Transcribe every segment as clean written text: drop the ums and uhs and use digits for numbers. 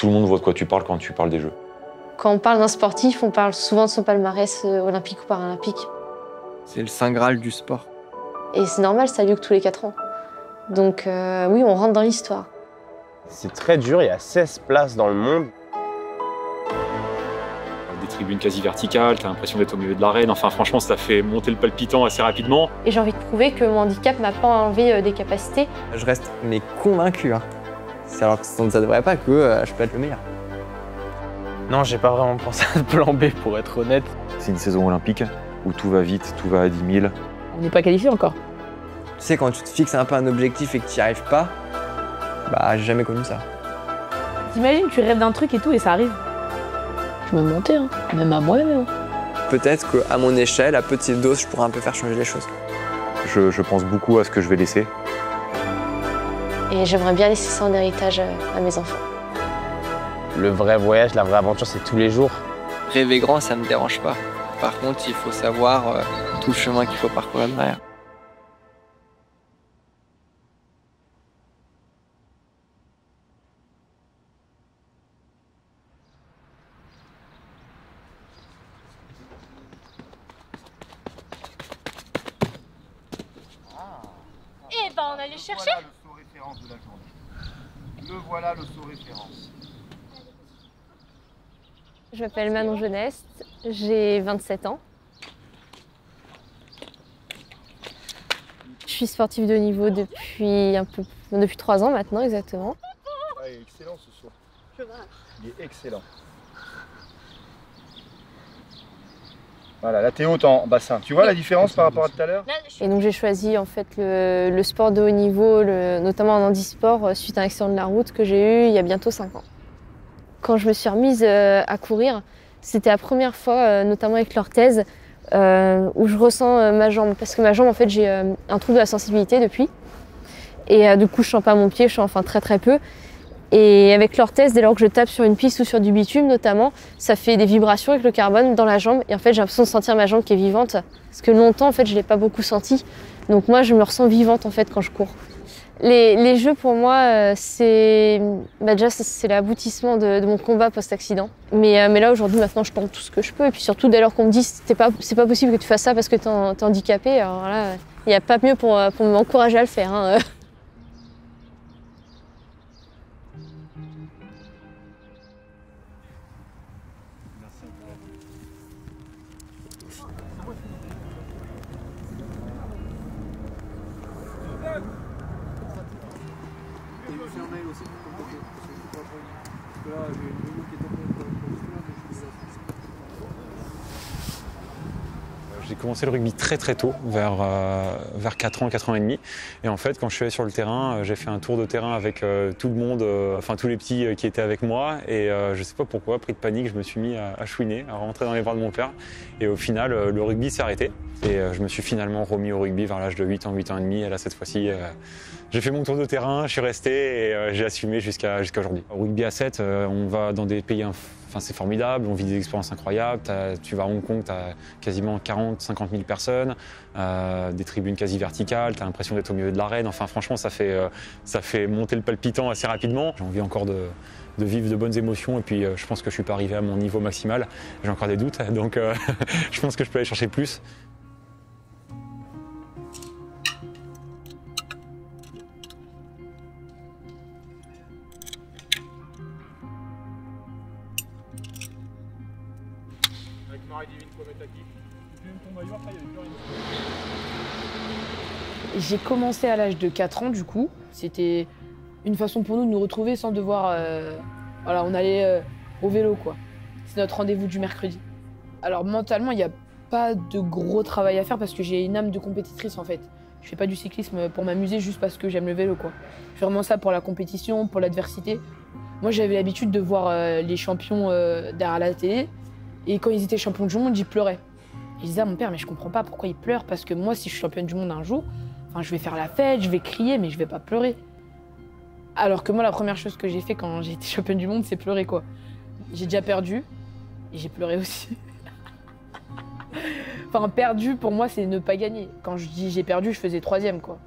Tout le monde voit de quoi tu parles quand tu parles des Jeux. Quand on parle d'un sportif, on parle souvent de son palmarès olympique ou paralympique. C'est le saint graal du sport. Et c'est normal, ça a lieu que tous les 4 ans. Donc oui, on rentre dans l'histoire. C'est très dur, il y a 16 places dans le monde. Des tribunes quasi verticales, t'as l'impression d'être au milieu de l'arène. Enfin, franchement, ça fait monter le palpitant assez rapidement. Et j'ai envie de prouver que mon handicap m'a pas enlevé des capacités. Je reste mais convaincu. Alors que ça ne devrait pas que je peux être le meilleur. Non, j'ai pas vraiment pensé à plan B pour être honnête. C'est une saison olympique où tout va vite, tout va à 10 000. On n'est pas qualifié encore. Tu sais, quand tu te fixes un peu un objectif et que tu n'y arrives pas, bah j'ai jamais connu ça. T'imagines, tu rêves d'un truc et tout et ça arrive. Je me montais, même à moi-même. Peut-être qu'à mon échelle, à petite dose, je pourrais un peu faire changer les choses. Je pense beaucoup à ce que je vais laisser. Et j'aimerais bien laisser ça en héritage à mes enfants. Le vrai voyage, la vraie aventure, c'est tous les jours. Rêver grand, ça me dérange pas. Par contre, il faut savoir tout le chemin qu'il faut parcourir derrière. Eh ben, on allait chercher. Voilà le saut référence de la journée. Le voilà le saut référence. Je m'appelle Manon Jeunesse, j'ai 27 ans. Je suis sportive de haut niveau depuis 3 ans maintenant exactement. Ah, il est excellent ce saut. Il est excellent. Voilà, là t'es haute en bassin. Tu vois la différence par rapport à tout à l'heure? Et donc j'ai choisi en fait le sport de haut niveau, notamment en handisport, suite à un accident de la route que j'ai eu il y a bientôt 5 ans. Quand je me suis remise à courir, c'était la première fois, notamment avec l'orthèse, où je ressens ma jambe. Parce que ma jambe, en fait, j'ai un trouble de la sensibilité depuis. Et du coup, je sens pas mon pied, je sens enfin très très peu. Et avec l'orthèse, dès lors que je tape sur une piste ou sur du bitume notamment, ça fait des vibrations avec le carbone dans la jambe. Et en fait, j'ai l'impression de sentir ma jambe qui est vivante. Parce que longtemps, en fait, je l'ai pas beaucoup senti. Donc moi, je me ressens vivante en fait quand je cours. Les Jeux pour moi, déjà c'est l'aboutissement de mon combat post-accident. Mais là aujourd'hui, maintenant, je tente tout ce que je peux. Et puis surtout, dès lors qu'on me dit c'est pas possible que tu fasses ça parce que t'es handicapé, alors là, il n'y a pas mieux pour m'encourager à le faire. J'ai commencé le rugby très très tôt, vers 4 ans, 4 ans et demi. Et en fait, quand je suis allé sur le terrain, j'ai fait un tour de terrain avec tout le monde, enfin tous les petits qui étaient avec moi. Et je sais pas pourquoi, pris de panique, je me suis mis à chouiner, à rentrer dans les bras de mon père. Et au final, le rugby s'est arrêté. Et je me suis finalement remis au rugby vers l'âge de 8 ans, 8 ans et demi. Et là, cette fois-ci, j'ai fait mon tour de terrain, je suis resté et j'ai assumé jusqu'à aujourd'hui. Au rugby à 7, on va dans des pays... Enfin, c'est formidable, on vit des expériences incroyables. Tu vas à Hong Kong, tu as quasiment 40-50 000 personnes, des tribunes quasi verticales, tu as l'impression d'être au milieu de l'arène. Enfin, franchement, ça fait monter le palpitant assez rapidement. J'ai envie encore de vivre de bonnes émotions et puis je pense que je suis pas arrivé à mon niveau maximal. J'ai encore des doutes, donc je pense que je peux aller chercher plus. J'ai commencé à l'âge de 4 ans du coup. C'était une façon pour nous de nous retrouver sans devoir... voilà, on allait au vélo quoi. C'est notre rendez-vous du mercredi. Alors mentalement, il n'y a pas de gros travail à faire parce que j'ai une âme de compétitrice en fait. Je fais pas du cyclisme pour m'amuser juste parce que j'aime le vélo quoi. Je fais vraiment ça pour la compétition, pour l'adversité. Moi j'avais l'habitude de voir les champions derrière la télé et quand ils étaient champions du monde, ils pleuraient. Et je disais à mon père, mais je comprends pas pourquoi ils pleurent parce que moi si je suis championne du monde un jour, enfin, je vais faire la fête, je vais crier, mais je vais pas pleurer. Alors que moi, la première chose que j'ai fait quand j'ai été championne du monde, c'est pleurer, quoi. J'ai déjà perdu, et j'ai pleuré aussi. Enfin, perdu, pour moi, c'est ne pas gagner. Quand je dis j'ai perdu, je faisais 3e, quoi.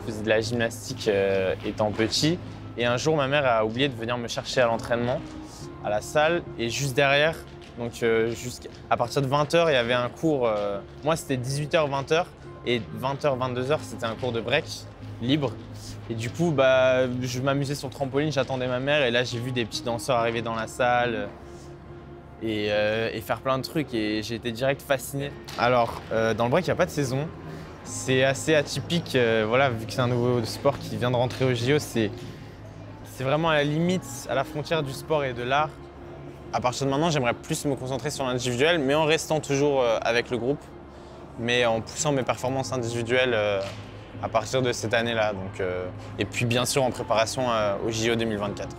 Je faisais de la gymnastique étant petit. Et un jour, ma mère a oublié de venir me chercher à l'entraînement, à la salle. Et juste derrière, donc à partir de 20h, il y avait un cours. Moi, c'était 18h, 20h. Et 20h, 22h, c'était un cours de break libre. Et du coup, je m'amusais sur le trampoline, j'attendais ma mère. Et là, j'ai vu des petits danseurs arriver dans la salle et faire plein de trucs. Et j'ai été direct fasciné. Alors, dans le break, il n'y a pas de saison. C'est assez atypique, voilà, vu que c'est un nouveau sport qui vient de rentrer au JO, c'est vraiment à la limite, à la frontière du sport et de l'art. À partir de maintenant, j'aimerais plus me concentrer sur l'individuel, mais en restant toujours avec le groupe, mais en poussant mes performances individuelles à partir de cette année-là. Et puis bien sûr en préparation au JO 2024.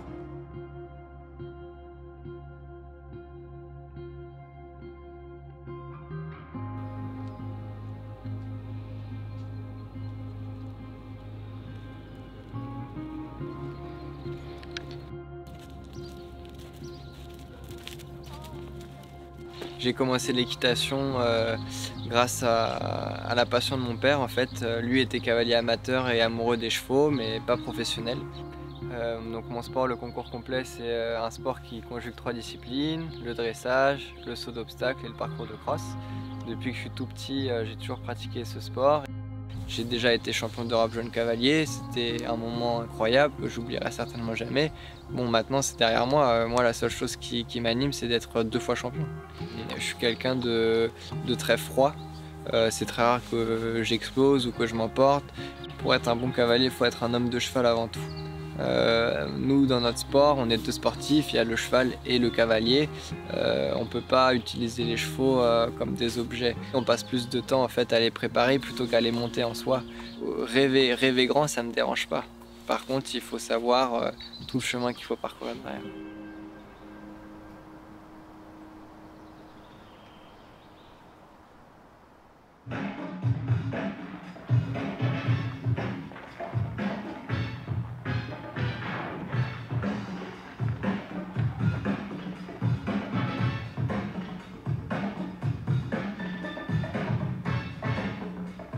J'ai commencé l'équitation grâce à la passion de mon père. En fait, lui était cavalier amateur et amoureux des chevaux, mais pas professionnel. Donc mon sport, le concours complet, c'est un sport qui conjugue 3 disciplines, le dressage, le saut d'obstacle et le parcours de crosse. Depuis que je suis tout petit, j'ai toujours pratiqué ce sport. J'ai déjà été champion d'Europe jeune cavalier, c'était un moment incroyable que j'oublierai certainement jamais. Bon, maintenant c'est derrière moi, moi la seule chose qui m'anime c'est d'être 2 fois champion. Et je suis quelqu'un de très froid, c'est très rare que j'explose ou que je m'emporte. Pour être un bon cavalier, il faut être un homme de cheval avant tout. Nous dans notre sport, on est 2 sportifs, il y a le cheval et le cavalier. On ne peut pas utiliser les chevaux comme des objets. On passe plus de temps en fait à les préparer plutôt qu'à les monter en soi. Rêver grand, ça ne me dérange pas. Par contre, il faut savoir tout le chemin qu'il faut parcourir derrière.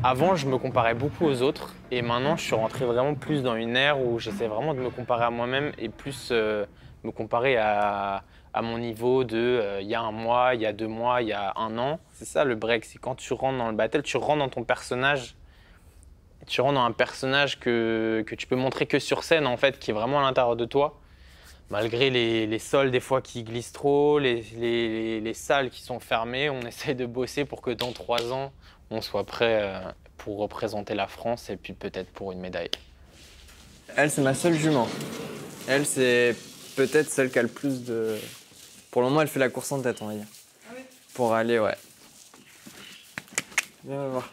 Avant, je me comparais beaucoup aux autres et maintenant, je suis rentré vraiment plus dans une ère où j'essaie vraiment de me comparer à moi-même et plus me comparer à mon niveau de il y a 1 mois, il y a 2 mois, il y a 1 an. C'est ça le break, c'est quand tu rentres dans le battle, tu rentres dans ton personnage. Tu rentres dans un personnage que tu peux montrer que sur scène en fait, qui est vraiment à l'intérieur de toi. Malgré les sols des fois qui glissent trop, les salles qui sont fermées, on essaie de bosser pour que dans 3 ans, on soit prêt pour représenter la France et puis peut-être pour une médaille. Elle, c'est ma seule jument. Elle, c'est peut-être celle qui a le plus de... Pour le moment, elle fait la course en tête, on va dire. Ah oui. Pour aller, ouais. Viens voir.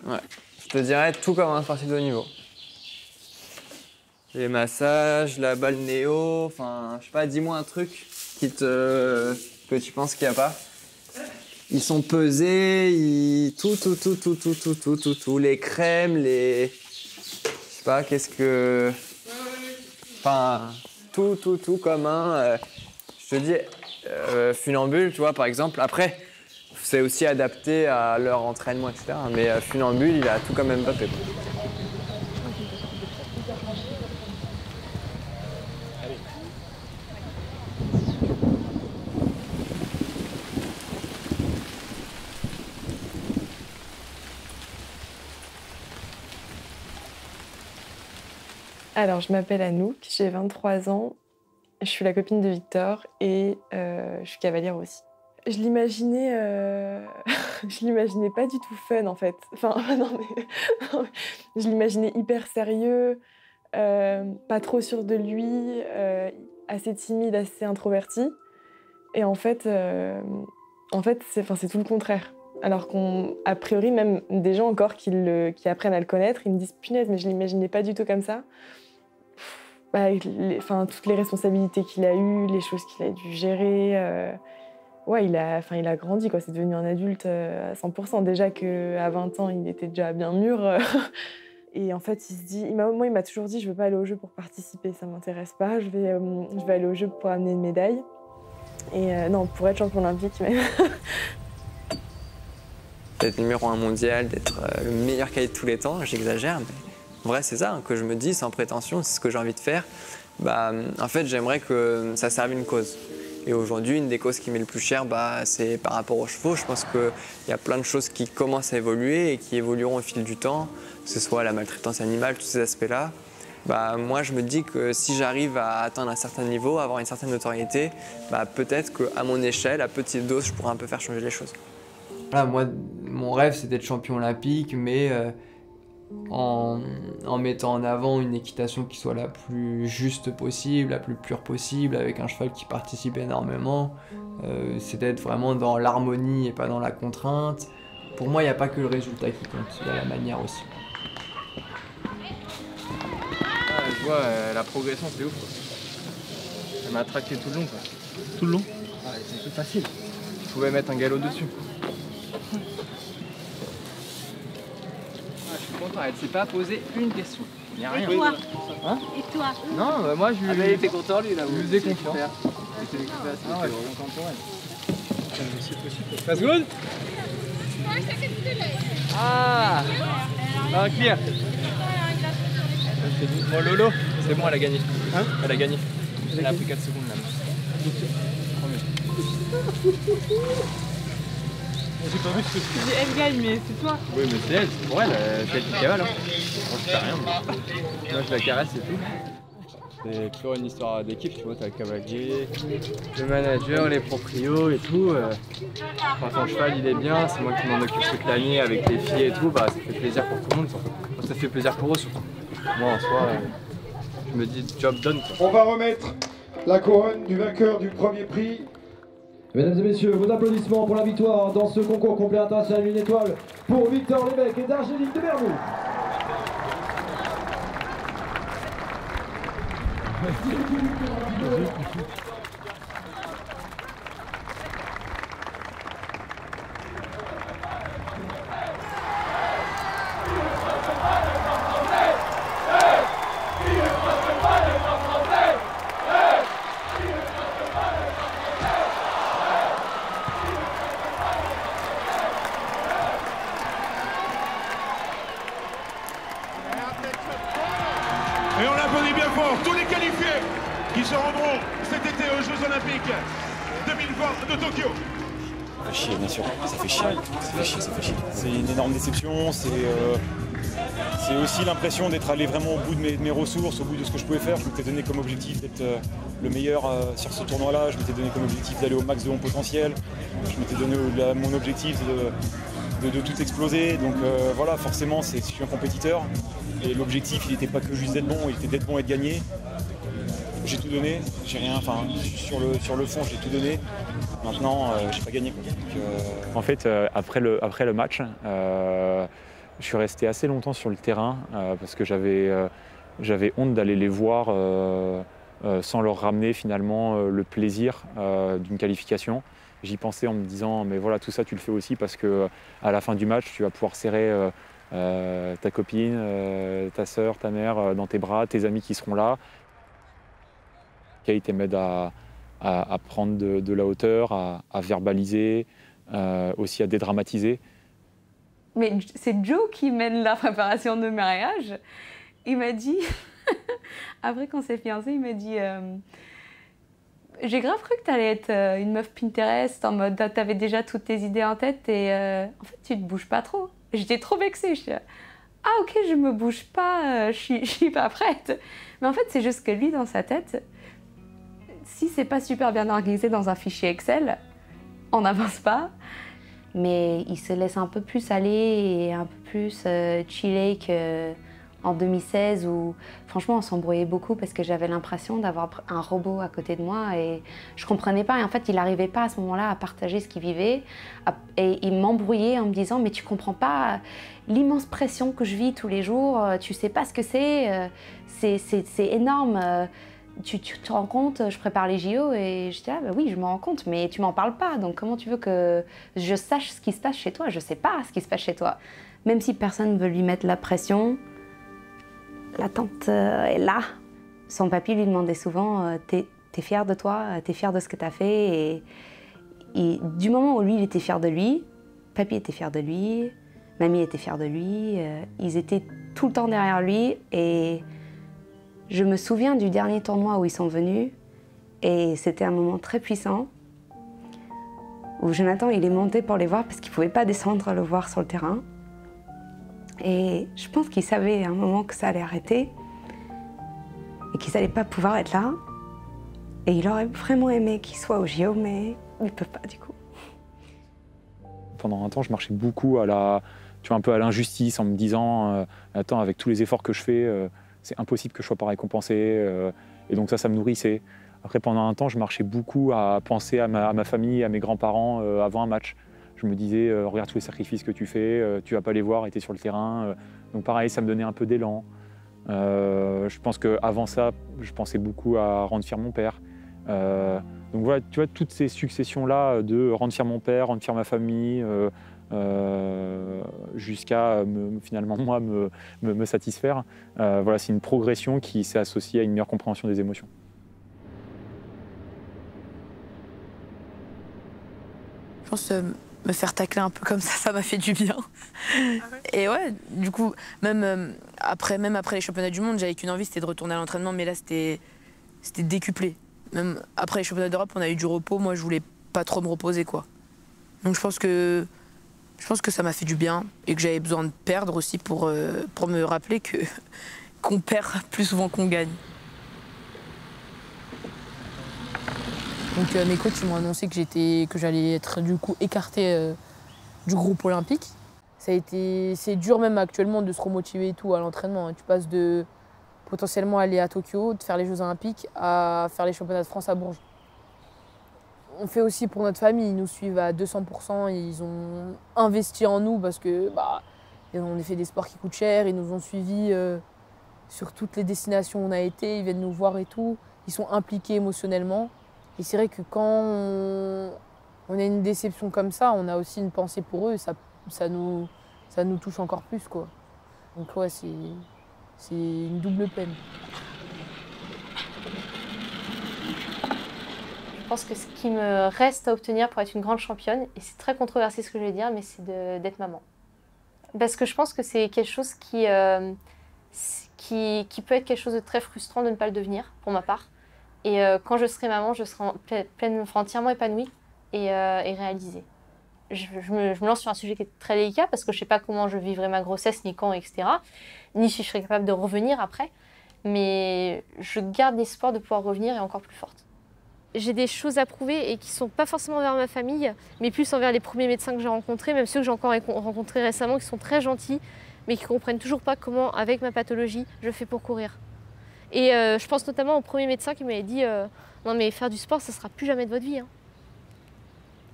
Ouais. Je te dirais tout comme un sportif de haut niveau. Les massages, la balnéo, enfin, je sais pas, dis-moi un truc que tu penses qu'il n'y a pas. Ils sont pesés, tout, les crèmes, les... Je sais pas, qu'est-ce que... Enfin, tout commun. Je te dis, funambule, tu vois, par exemple. Après, c'est aussi adapté à leur entraînement, etc. Mais funambule, il a tout quand même Mbappé. Alors, je m'appelle Anouk, j'ai 23 ans, je suis la copine de Victor et je suis cavalière aussi. Je l'imaginais pas du tout fun en fait. Enfin, non, mais je l'imaginais hyper sérieux, pas trop sûr de lui, assez timide, assez introverti. Et en fait, c'est tout le contraire. Alors qu'a priori, même des gens encore qui apprennent à le connaître, ils me disent « punaise, mais je l'imaginais pas du tout comme ça ». Toutes les responsabilités qu'il a eues, les choses qu'il a dû gérer, ouais, il a grandi, quoi. C'est devenu un adulte à 100%. Déjà qu'à 20 ans, il était déjà bien mûr. Et en fait, il se dit, moi, il m'a toujours dit, je veux pas aller au jeu pour participer, ça m'intéresse pas. Je vais aller au jeu pour amener une médaille. Et non, pour être champion olympique, même. D'être numéro 1 mondial, d'être le meilleur cavalier de tous les temps, j'exagère, mais En vrai, c'est ça que je me dis, sans prétention, c'est ce que j'ai envie de faire. En fait, j'aimerais que ça serve une cause. Et aujourd'hui, une des causes qui m'est le plus chère, c'est par rapport aux chevaux. Je pense qu'il y a plein de choses qui commencent à évoluer et qui évolueront au fil du temps, que ce soit la maltraitance animale, tous ces aspects-là. Moi, je me dis que si j'arrive à atteindre un certain niveau, à avoir une certaine notoriété, peut-être qu'à mon échelle, à petite dose, je pourrais un peu faire changer les choses. Voilà, moi, mon rêve, c'est d'être champion olympique, mais en mettant en avant une équitation qui soit la plus juste possible, la plus pure possible, avec un cheval qui participe énormément. C'est d'être vraiment dans l'harmonie et pas dans la contrainte. Pour moi, il n'y a pas que le résultat qui compte, il y a la manière aussi. Je vois la progression, c'est ouf quoi. Elle m'a attracté tout le long quoi. Tout le long? C'est tout facile. Je pouvais mettre un galop dessus. Je suis content, elle ne s'est pas posé une question. Il n'y a rien. Et toi Hein? Et toi? Non, moi je lui il était content lui là. Je lui faisais confiance. Je suis content pour elle. Passe good? Ah! Ah, clear! Bon, Lolo, c'est bon, elle a gagné. Hein? Elle a gagné. Elle a pris 4 secondes là. J'ai pas vu ce que c'est. Elle gagne, mais c'est toi. Oui, mais c'est elle, c'est pour elle, c'est elle qui cavale. Hein. Moi, je fais rien. Moi, je la caresse et tout. C'est toujours une histoire d'équipe, tu vois, t'as le cavalier, le manager, les proprios et tout. Quand ton cheval il est bien, c'est moi qui m'en occupe toute l'année avec les filles et tout, ça fait plaisir pour tout le monde surtout. Ça fait plaisir pour eux surtout. Moi en soi, je me dis job done quoi. On va remettre la couronne du vainqueur du premier prix. Mesdames et messieurs, vos applaudissements pour la victoire dans ce concours complet international 1 étoile pour Victor Lévesque et d'Angélique de Bermou. Et on l'applaudit bien fort, tous les qualifiés qui se rendront cet été aux Jeux Olympiques 2020 de Tokyo. Ça fait chier, bien sûr, ça fait chier, ça fait chier, ça fait chier. C'est une énorme déception, c'est aussi l'impression d'être allé vraiment au bout de mes ressources, au bout de ce que je pouvais faire. Je m'étais donné comme objectif d'être le meilleur sur ce tournoi-là, je m'étais donné comme objectif d'aller au max de mon potentiel, je m'étais donné mon objectif de tout exploser. Donc voilà, forcément, je suis un compétiteur. Et l'objectif, il n'était pas que juste d'être bon, il était d'être bon et de gagner. J'ai tout donné, j'ai rien, enfin sur le fond, j'ai tout donné. Maintenant, j'ai pas gagné. Donc, en fait, après le match, je suis resté assez longtemps sur le terrain parce que j'avais honte d'aller les voir sans leur ramener finalement le plaisir d'une qualification. J'y pensais en me disant, mais voilà, tout ça, tu le fais aussi parce que à la fin du match, tu vas pouvoir serrer ta copine, ta sœur, ta mère dans tes bras, tes amis qui seront là. Kate m'aide à prendre de la hauteur, à verbaliser, aussi à dédramatiser. Mais c'est Joe qui mène la préparation de mariage. Il m'a dit, après qu'on s'est fiancés, il m'a dit j'ai grave cru que t'allais être une meuf Pinterest, en mode t'avais déjà toutes tes idées en tête et en fait tu te bouges pas trop. J'étais trop vexée. Je suis ah ok, je me bouge pas, je suis pas prête. Mais en fait c'est juste que lui dans sa tête, si c'est pas super bien organisé dans un fichier Excel, on n'avance pas. Mais il se laisse un peu plus aller et un peu plus chiller qu'en 2016 où franchement on s'embrouillait beaucoup parce que j'avais l'impression d'avoir un robot à côté de moi et je comprenais pas. Et en fait il n'arrivait pas à ce moment-là à partager ce qu'il vivait et il m'embrouillait en me disant mais tu comprends pas l'immense pression que je vis tous les jours, tu sais pas ce que c'est énorme. Tu te rends compte, je prépare les JO et je dis ah bah oui je me rends compte mais tu m'en parles pas donc comment tu veux que je sache ce qui se passe chez toi? Je sais pas ce qui se passe chez toi. Même si personne ne veut lui mettre la pression, la tante est là. Son papy lui demandait souvent t'es fière de toi, t'es fière de ce que t'as fait et du moment où lui il était fier de lui, papy était fier de lui, Mamie était fière de lui, ils étaient tout le temps derrière lui et je me souviens du dernier tournoi où ils sont venus et c'était un moment très puissant où Jonathan il est monté pour les voir parce qu'il ne pouvait pas descendre le voir sur le terrain. Et je pense qu'il savait à un moment que ça allait arrêter et qu'ils n'allaient pas pouvoir être là. Et il aurait vraiment aimé qu'il soit au JO, mais il ne peut pas du coup. Pendant un temps, je marchais beaucoup tu vois, un peu à l'injustice en me disant attends, avec tous les efforts que je fais, c'est impossible que je sois pas récompensé. Et donc ça me nourrissait. Après, pendant un temps, je marchais beaucoup à penser à ma famille, à mes grands-parents avant un match. Je me disais, regarde tous les sacrifices que tu fais, tu vas pas les voir, et tu es sur le terrain. Donc pareil, ça me donnait un peu d'élan. Je pense qu'avant ça, je pensais beaucoup à rendre fier mon père. Donc voilà, tu vois, toutes ces successions-là de rendre fier mon père, rendre fier ma famille, jusqu'à finalement moi me satisfaire. Voilà, c'est une progression qui s'est associée à une meilleure compréhension des émotions. Je pense me faire tacler un peu comme ça m'a fait du bien. Ah ouais. Et ouais, du coup, même après les championnats du monde, j'avais qu'une envie, c'était de retourner à l'entraînement, mais là c'était décuplé. Même après les championnats d'Europe, on a eu du repos, moi je voulais pas trop me reposer quoi. Donc je pense que ça m'a fait du bien et que j'avais besoin de perdre aussi pour me rappeler qu'on perd plus souvent qu'on gagne. Donc mes coachs m'ont annoncé que j'allais être du coup écartée du groupe olympique. C'est dur même actuellement de se remotiver et tout à l'entraînement. Tu passes de potentiellement aller à Tokyo, de faire les Jeux olympiques, à faire les championnats de France à Bourges. On fait aussi pour notre famille, ils nous suivent à 200%, ils ont investi en nous parce que on a fait des sports qui coûtent cher, ils nous ont suivis sur toutes les destinations où on a été, ils viennent nous voir et tout, ils sont impliqués émotionnellement. Et c'est vrai que quand on a une déception comme ça, on a aussi une pensée pour eux, et ça nous touche encore plus quoi. Donc ouais, c'est une double peine. Je pense que ce qui me reste à obtenir pour être une grande championne, et c'est très controversé ce que je vais dire, mais c'est d'être maman. Parce que je pense que c'est quelque chose qui peut être quelque chose de très frustrant de ne pas le devenir, pour ma part. Et quand je serai maman, je serai entièrement épanouie et réalisée. Je me lance sur un sujet qui est très délicat parce que je ne sais pas comment je vivrai ma grossesse, ni quand, etc. Ni si je serai capable de revenir après. Mais je garde l'espoir de pouvoir revenir et encore plus forte. J'ai des choses à prouver et qui ne sont pas forcément envers ma famille, mais plus envers les premiers médecins que j'ai rencontrés, même ceux que j'ai encore rencontrés récemment, qui sont très gentils, mais qui ne comprennent toujours pas comment, avec ma pathologie, je fais pour courir. Et je pense notamment au premier médecin qui m'avait dit non mais faire du sport, ça ne sera plus jamais de votre vie. Hein.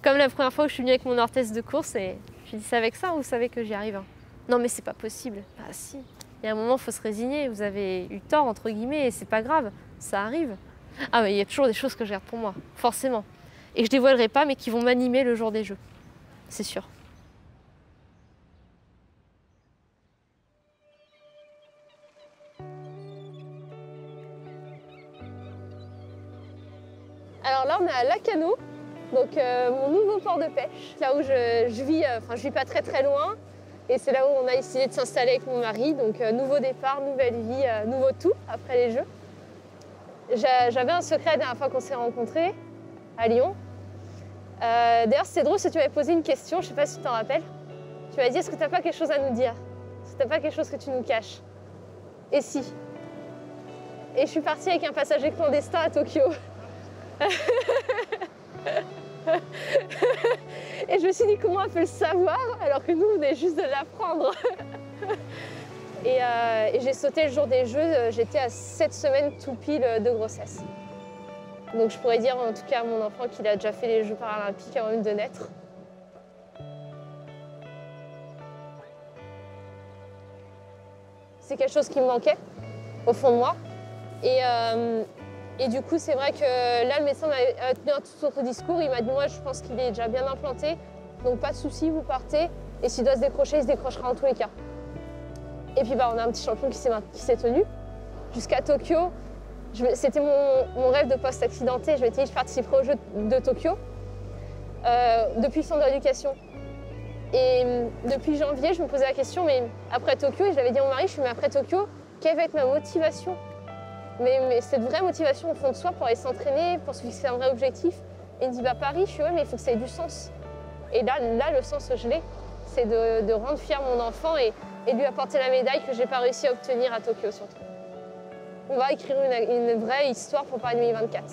Comme la première fois où je suis venue avec mon orthèse de course, et je lui ai dit c'est avec ça, vous savez que j'y arrive. Hein. Non mais c'est pas possible. Bah si, il y a un moment, il faut se résigner, vous avez eu tort, entre guillemets, et c'est pas grave, ça arrive. Ah mais il y a toujours des choses que je garde pour moi, forcément. Et que je dévoilerai pas, mais qui vont m'animer le jour des Jeux. C'est sûr. Alors là, on est à Lacanau, donc mon nouveau port de pêche, là où je vis, je vis pas très très loin. Et c'est là où on a décidé de s'installer avec mon mari. Donc nouveau départ, nouvelle vie, nouveau tout après les Jeux. J'avais un secret la dernière fois qu'on s'est rencontrés à Lyon. D'ailleurs, c'était drôle, si tu m'avais posé une question, je sais pas si tu t'en rappelles. Tu m'as dit, est-ce que tu n'as pas quelque chose à nous dire? Est-ce que tu n'as pas quelque chose que tu nous caches? Et si? Et je suis partie avec un passager clandestin à Tokyo. Et je me suis dit, comment elle peut le savoir alors que nous, on est juste de l'apprendre. Et j'ai sauté le jour des Jeux, j'étais à 7 semaines tout pile de grossesse. Donc je pourrais dire en tout cas à mon enfant qu'il a déjà fait les Jeux paralympiques avant même de naître. C'est quelque chose qui me manquait au fond de moi. Et du coup, c'est vrai que là, le médecin a tenu un tout autre discours. Il m'a dit, moi, je pense qu'il est déjà bien implanté, donc pas de souci, vous partez. Et s'il doit se décrocher, il se décrochera en tous les cas. Et puis, on a un petit champion qui s'est tenu jusqu'à Tokyo. C'était mon rêve de post-accidenté. Je m'étais dit, je participerai aux Jeux de Tokyo depuis le centre d'éducation. Et depuis janvier, je me posais la question, mais après Tokyo, et je l'avais dit à mon mari, je suis mais après Tokyo, quelle va être ma motivation? mais cette vraie motivation au fond de soi pour aller s'entraîner, pour se fixer un vrai objectif. Et il me dit, bah Paris, je suis ouais, mais il faut que ça ait du sens. Et là le sens, je l'ai. C'est de rendre fier mon enfant et lui apporter la médaille que j'ai pas réussi à obtenir à Tokyo surtout. On va écrire une vraie histoire pour Paris 2024.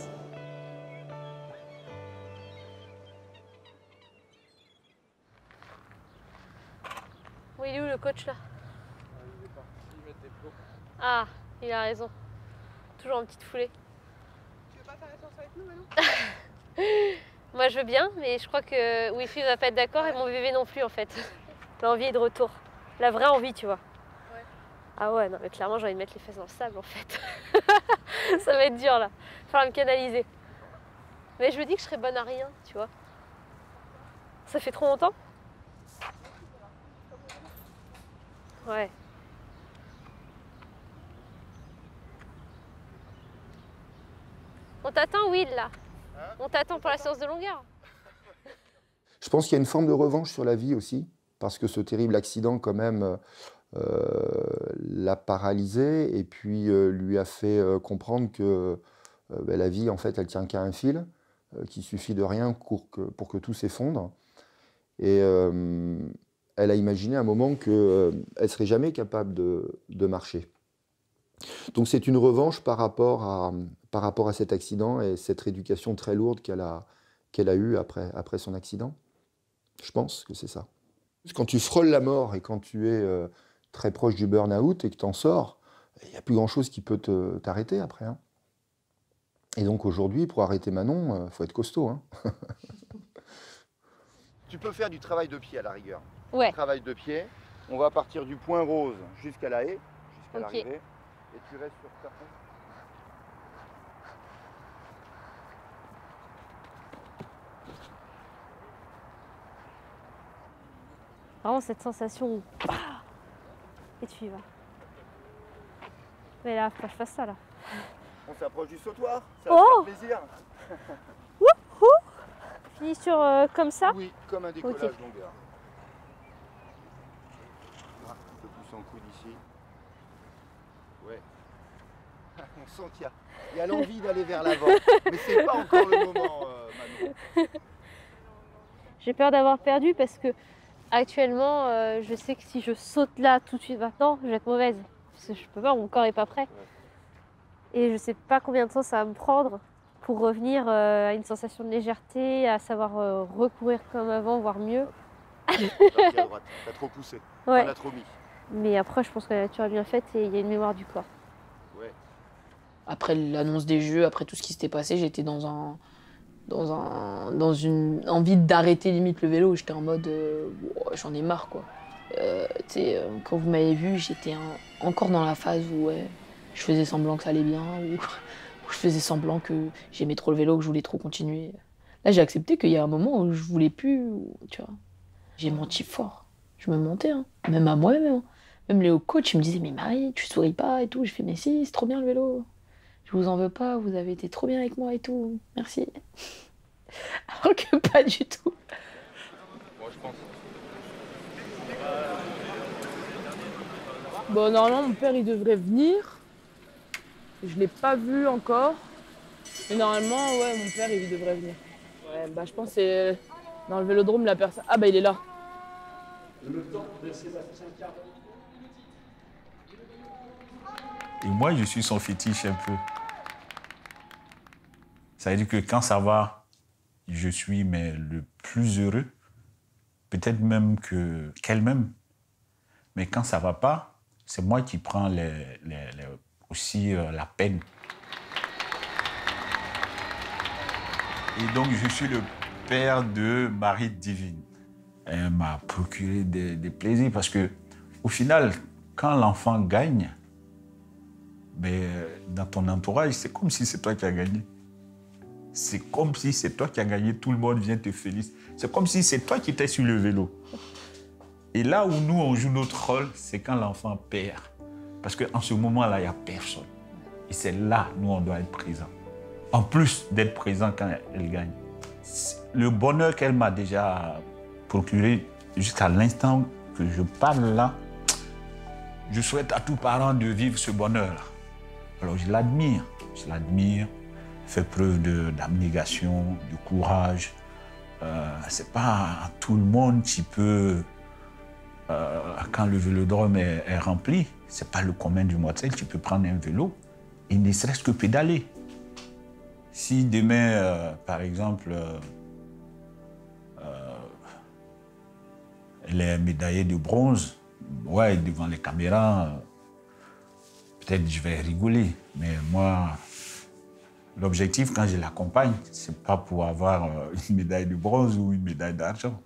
Bon, il est où le coach là? Il est parti mettre des plots. Ah, il a raison. Toujours en petite foulée. Tu veux pas faire la séance avec nous maintenant? Moi je veux bien, mais je crois que Wifi ne va pas être d'accord et mon bébé non plus en fait. L'envie est de retour. La vraie envie, tu vois. Ouais. Ah ouais, non mais clairement j'ai envie de mettre les fesses dans le sable en fait. Ça va être dur là. Il va falloir me canaliser. Mais je me dis que je serais bonne à rien, tu vois. Ça fait trop longtemps? Ouais. On t'attend, Will, là. On t'attend pour la séance de longueur. Je pense qu'il y a une forme de revanche sur la vie aussi, parce que ce terrible accident, quand même, l'a paralysé et puis lui a fait comprendre que la vie, en fait, elle tient qu'à un fil, qu'il suffit de rien pour que tout s'effondre. Et elle a imaginé un moment qu'elle ne serait jamais capable de marcher. Donc c'est une revanche par rapport à cet accident et cette rééducation très lourde qu'elle a eue après son accident. Je pense que c'est ça. Quand tu frôles la mort et quand tu es très proche du burn-out et que tu en sors, il n'y a plus grand-chose qui peut t'arrêter après. Hein. Et donc aujourd'hui, pour arrêter Manon, il faut être costaud. Hein. Tu peux faire du travail de pied à la rigueur. Ouais. Travail de pied. On va partir du point rose jusqu'à la haie, jusqu'à Ok. l'arrivée. Et tu restes sur ta pompe. Vraiment cette sensation où... Et tu y vas. Mais là, faut pas que je fasse ça, là. On s'approche du sautoir. Ça va Oh faire plaisir. Finis sur comme ça? Oui, comme un décollage Ok. longueur. Ah, un peu plus en coude ici. Ouais. On sent qu'il y a l'envie d'aller vers l'avant. Mais c'est pas encore le moment, Manon. J'ai peur d'avoir perdu parce que actuellement, je sais que si je saute là tout de suite maintenant, je vais être mauvaise. Parce que je peux pas, mon corps est pas prêt. Et je sais pas combien de temps ça va me prendre pour revenir à une sensation de légèreté, à savoir recourir comme avant, voire mieux. T'as trop poussé. Ouais. T'en as trop mis. Mais après, je pense que la nature est bien faite et il y a une mémoire du corps. Ouais. Après l'annonce des Jeux, après tout ce qui s'était passé, j'étais dans une envie d'arrêter limite le vélo. J'étais en mode, wow, j'en ai marre quoi. Quand vous m'avez vu, j'étais encore dans la phase où je faisais semblant que ça allait bien, où je faisais semblant que j'aimais trop le vélo, que je voulais trop continuer. Là, j'ai accepté qu'il y a un moment où je voulais plus, tu vois. J'ai menti fort. Je me mentais, hein. Même à moi-même. Hein. Même les coachs, ils me disaient, mais Marie, tu souris pas et tout. Je fais, mais si, c'est trop bien le vélo. Je vous en veux pas, vous avez été trop bien avec moi et tout. Merci. Alors que pas du tout. Moi, je pense. Bon, normalement, mon père, il devrait venir. Je l'ai pas vu encore. Mais normalement, ouais, mon père, il devrait venir. Ouais, bah, je pense que c'est dans le vélodrome, la personne... Ah, bah, il est là. Et moi, je suis son fétiche un peu. Ça veut dire que quand ça va, je suis le plus heureux. Peut-être même qu'elle-même. Mais quand ça va pas, c'est moi qui prends aussi la peine. Et donc, je suis le père de Marie Divine. Elle m'a procuré des plaisirs parce que, au final, quand l'enfant gagne, dans ton entourage, c'est comme si c'est toi qui as gagné. C'est comme si c'est toi qui as gagné, tout le monde vient te féliciter. C'est comme si c'est toi qui étais sur le vélo. Et là où nous, on joue notre rôle, c'est quand l'enfant perd. Parce qu'en ce moment-là, il n'y a personne. Et c'est là, nous, on doit être présents. En plus d'être présent quand elle gagne. Le bonheur qu'elle m'a déjà procuré, jusqu'à l'instant que je parle là, je souhaite à tout parent de vivre ce bonheur. Alors je l'admire, il fait preuve d'abnégation, de courage. C'est pas tout le monde qui peut, quand le vélodrome est rempli, c'est pas le commun du mortel qui peut prendre un vélo et ne serait-ce que pédaler. Si demain, par exemple, elle est médaillée de bronze, ouais, devant les caméras, peut-être je vais rigoler. Mais moi, l'objectif quand je l'accompagne, c'est pas pour avoir une médaille de bronze ou une médaille d'argent.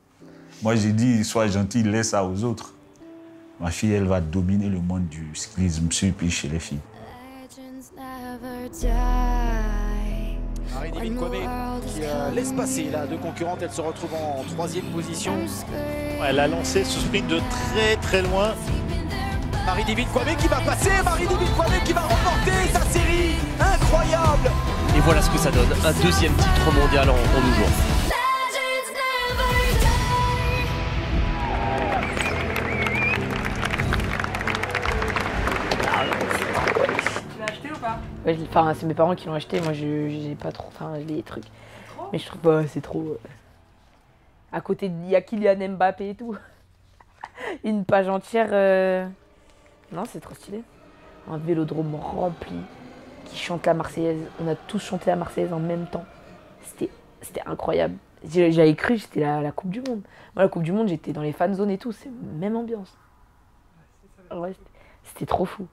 Moi, j'ai dit, sois gentil, laisse ça aux autres. Ma fille, elle va dominer le monde du cyclisme sur puis chez les filles. Marie-Divine Kwame qui laisse passer là deux concurrentes, elle se retrouve en 3e position. Elle a lancé ce sprint de très très loin. Marie-Divine Kwame qui va passer, Marie-Divine Kwame qui va remporter sa série, incroyable. Et voilà ce que ça donne, un 2e titre mondial en 12 jours. Enfin, c'est mes parents qui l'ont acheté, moi j'ai pas trop, enfin les trucs. Mais je trouve pas, c'est trop. À côté, il y a Kylian Mbappé et tout. Une page entière. Non, c'est trop stylé. Un vélodrome rempli, qui chante la Marseillaise. On a tous chanté la Marseillaise en même temps. C'était incroyable. J'avais cru que c'était la Coupe du Monde. Moi, la Coupe du Monde, j'étais dans les fan zones et tout, c'est même ambiance. Ouais, c'était trop fou.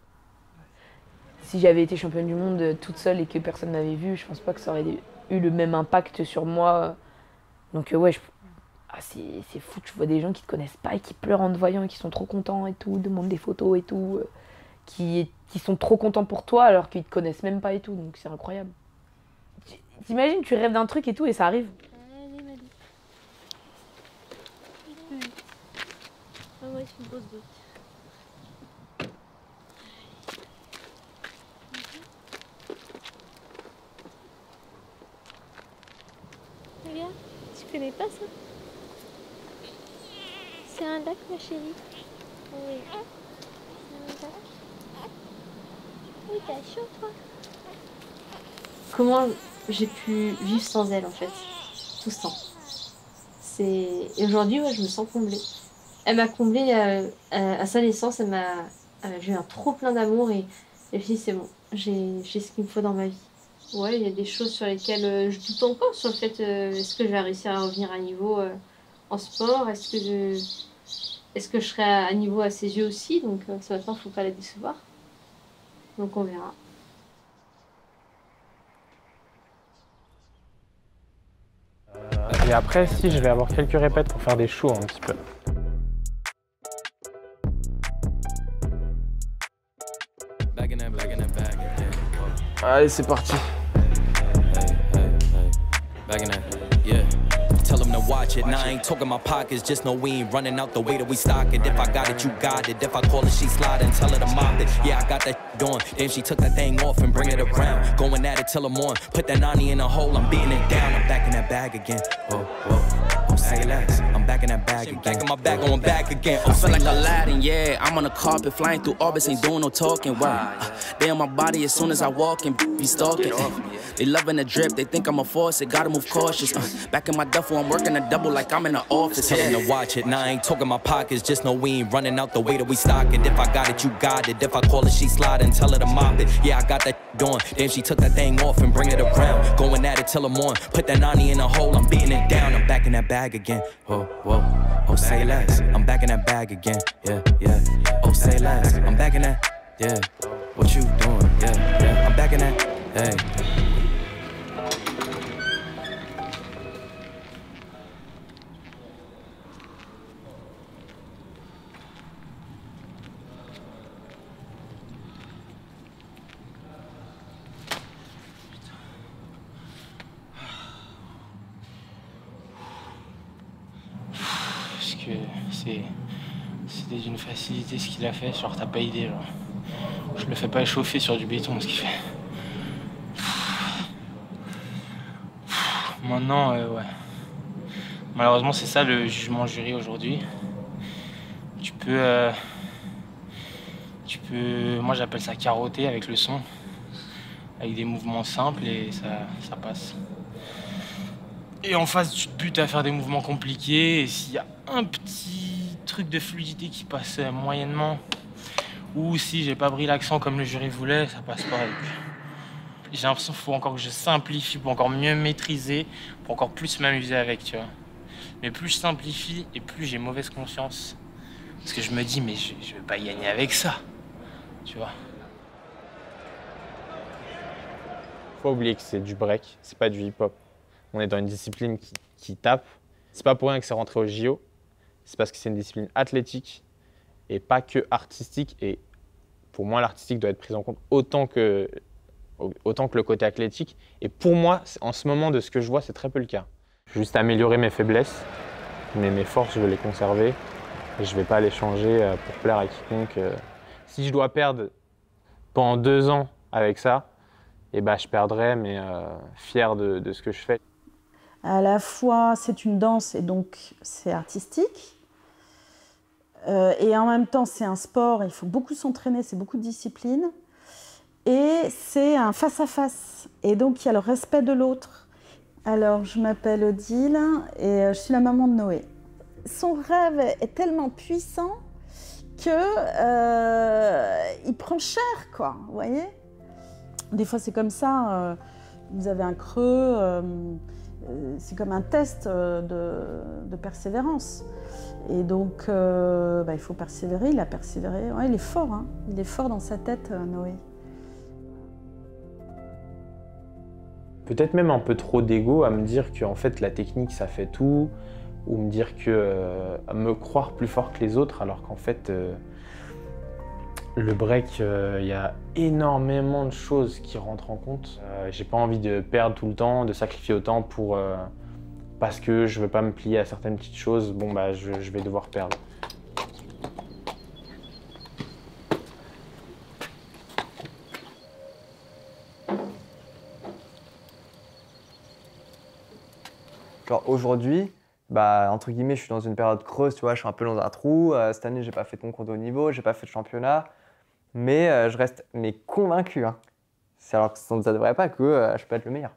Si j'avais été championne du monde toute seule et que personne m'avait vue, je pense pas que ça aurait eu le même impact sur moi. Donc ouais, c'est fou, tu vois des gens qui te connaissent pas et qui pleurent en te voyant et qui sont trop contents et tout, demandent des photos et tout, qui sont trop contents pour toi alors qu'ils te connaissent même pas et tout, donc c'est incroyable. T'imagines, tu rêves d'un truc et tout et ça arrive. Ouais, c'est une grosse botte. Regarde, tu connais pas ça? C'est un lac, ma chérie. Oui. C'est un lac. Oui, t'as chaud, toi. Comment j'ai pu vivre sans elle, en fait, tout ce temps. Et aujourd'hui, ouais, je me sens comblée. Elle m'a comblée à sa naissance, j'ai eu un trop plein d'amour et je me suis dit, c'est bon, j'ai ce qu'il me faut dans ma vie. Ouais, il y a des choses sur lesquelles je doute encore, sur le fait, est-ce que je vais réussir à revenir à niveau en sport, est-ce que je serai à niveau à ses yeux aussi, donc ça maintenant, il ne faut pas la décevoir. Donc on verra. Et après, si, je vais avoir quelques répètes pour faire des shows un petit peu. Allez, c'est parti. Tell them to watch it. Now I ain't talking my pockets, just know we ain't running out the way that we stock it. If I got it, you got it. If I call it, she slide and tell her to mop it. Yeah, I got that doing. Then she took that thing off and bring it around. Going at it till I'm on. Put that 90 in a hole, I'm beating it down. I'm back in that bag again. Whoa, whoa. Oh, say less. I'm back in that bag again. Back in my bag, going back again. I feel like Aladdin, yeah. I'm on the carpet, flying through orbits, ain't doing no talking. Wow. They on my body as soon as I walk and be stalking. They loving the drip, they think I'm a force, they gotta move cautious. Back in my duffel, I'm working a double like I'm in the office. Tell them to watch it. Now I ain't talking my pockets, just know we ain't running out the way that we stock it. If I got it, you got it. If I call it, she slide and tell her to mop it. Yeah, I got that doing. Then she took that thing off and bring it around. Going at it till I'm on. Put that 90 in a hole, I'm beating it down. I'm back in that bag again. Whoa, whoa. Oh, say less. I'm back in that bag again. Yeah, yeah. Oh, say less. I'm back in that. Yeah. What you doing? Yeah, yeah. I'm back in that. Hey. C'était d'une facilité ce qu'il a fait, genre t'as pas idée. Genre. Je le fais pas échauffer sur du béton ce qu'il fait. Maintenant, ouais. Malheureusement, c'est ça le jugement jury aujourd'hui. Tu peux, moi j'appelle ça carotter avec le son, avec des mouvements simples et ça passe. Et en face, tu te butes à faire des mouvements compliqués et s'il y a un petit truc de fluidité qui passe moyennement, ou si j'ai pas pris l'accent comme le jury voulait, ça passe pas. J'ai l'impression qu'il faut encore que je simplifie pour encore mieux maîtriser, pour encore plus m'amuser avec, tu vois. Mais plus je simplifie et plus j'ai mauvaise conscience. Parce que je me dis, mais je vais pas y gagner avec ça, tu vois. Faut pas oublier que c'est du break, c'est pas du hip-hop. On est dans une discipline qui tape. C'est pas pour rien que c'est rentré au JO. C'est parce que c'est une discipline athlétique et pas que artistique. Et pour moi, l'artistique doit être pris en compte autant que le côté athlétique. Et pour moi, en ce moment, de ce que je vois, c'est très peu le cas. Juste améliorer mes faiblesses, mais mes forces, je veux les conserver. Et je ne vais pas les changer pour plaire à quiconque. Si je dois perdre pendant 2 ans avec ça, eh ben, je perdrai, mais fier de ce que je fais. À la fois, c'est une danse et donc c'est artistique. Et en même temps, c'est un sport, il faut beaucoup s'entraîner, c'est beaucoup de discipline. Et c'est un face-à-face. Et donc, il y a le respect de l'autre. Alors, je m'appelle Odile et je suis la maman de Noé. Son rêve est tellement puissant qu'il prend cher, quoi, vous voyez ? Des fois, c'est comme ça, vous avez un creux, c'est comme un test de persévérance. Et donc, il faut persévérer, il a persévéré. Ouais, il est fort, hein. Il est fort dans sa tête, Noé. Peut-être même un peu trop d'ego à me dire que en fait, la technique, ça fait tout, ou me dire que me croire plus fort que les autres, alors qu'en fait, le break, il y a énormément de choses qui rentrent en compte. J'ai pas envie de perdre tout le temps, de sacrifier autant parce que je veux pas me plier à certaines petites choses. Bon, bah, je vais devoir perdre. Genre aujourd'hui, bah, entre guillemets, je suis dans une période creuse, tu vois, je suis un peu dans un trou. Cette année, j'ai pas fait de concours de haut niveau, j'ai pas fait de championnat. Mais je reste convaincu. Hein. Alors que ça ne devrait pas que je peux être le meilleur.